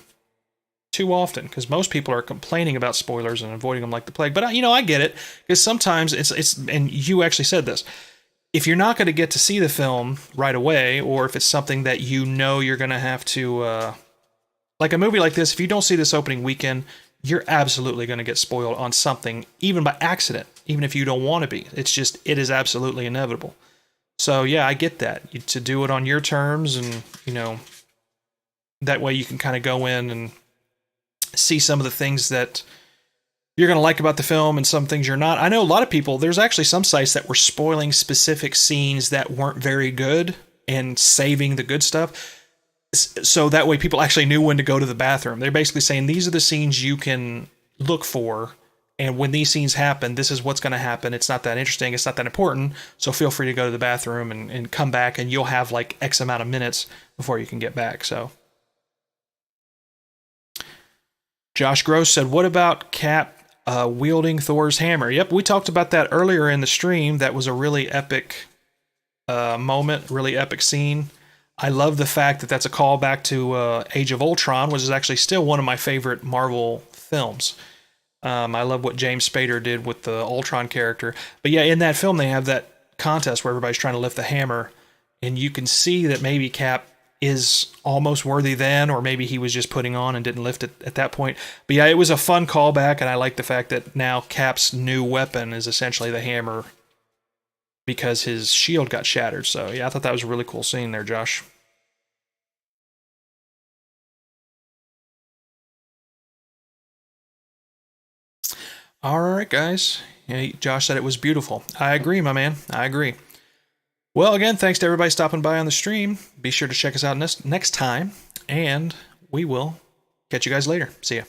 too often, because most people are complaining about spoilers and avoiding them like the plague. But I get it, because sometimes it's and you actually said this, if you're not going to get to see the film right away, or if it's something that you're going to have to like a movie like this, if you don't see this opening weekend, you're absolutely going to get spoiled on something, even by accident, even if you don't want to be. It is absolutely inevitable. So yeah, I get that, to do it on your terms, and that way you can kind of go in and see some of the things that you're going to like about the film and some things you're not. I know a lot of people, there's actually some sites that were spoiling specific scenes that weren't very good and saving the good stuff. so that way people actually knew when to go to the bathroom. They're basically saying these are the scenes you can look for, and when these scenes happen, this is what's going to happen. It's not that interesting, it's not that important, so feel free to go to the bathroom and come back, and you'll have like X amount of minutes before you can get back. So Josh Gross said, what about Cap wielding Thor's hammer? Yep, we talked about that earlier in the stream. That was a really epic moment, really epic scene. I love the fact that that's a callback to Age of Ultron, which is actually still one of my favorite Marvel films. I love what James Spader did with the Ultron character. But yeah, in that film, they have that contest where everybody's trying to lift the hammer, and you can see that maybe Cap is almost worthy then, or maybe he was just putting on and didn't lift it at that point. But yeah, it was a fun callback, and I like the fact that now Cap's new weapon is essentially the hammer because his shield got shattered. So yeah, I thought that was a really cool scene there, Josh. All right, guys. Yeah, Josh said it was beautiful. I agree, my man. I agree. Well, again, thanks to everybody stopping by on the stream. Be sure to check us out next time, and we will catch you guys later. See ya.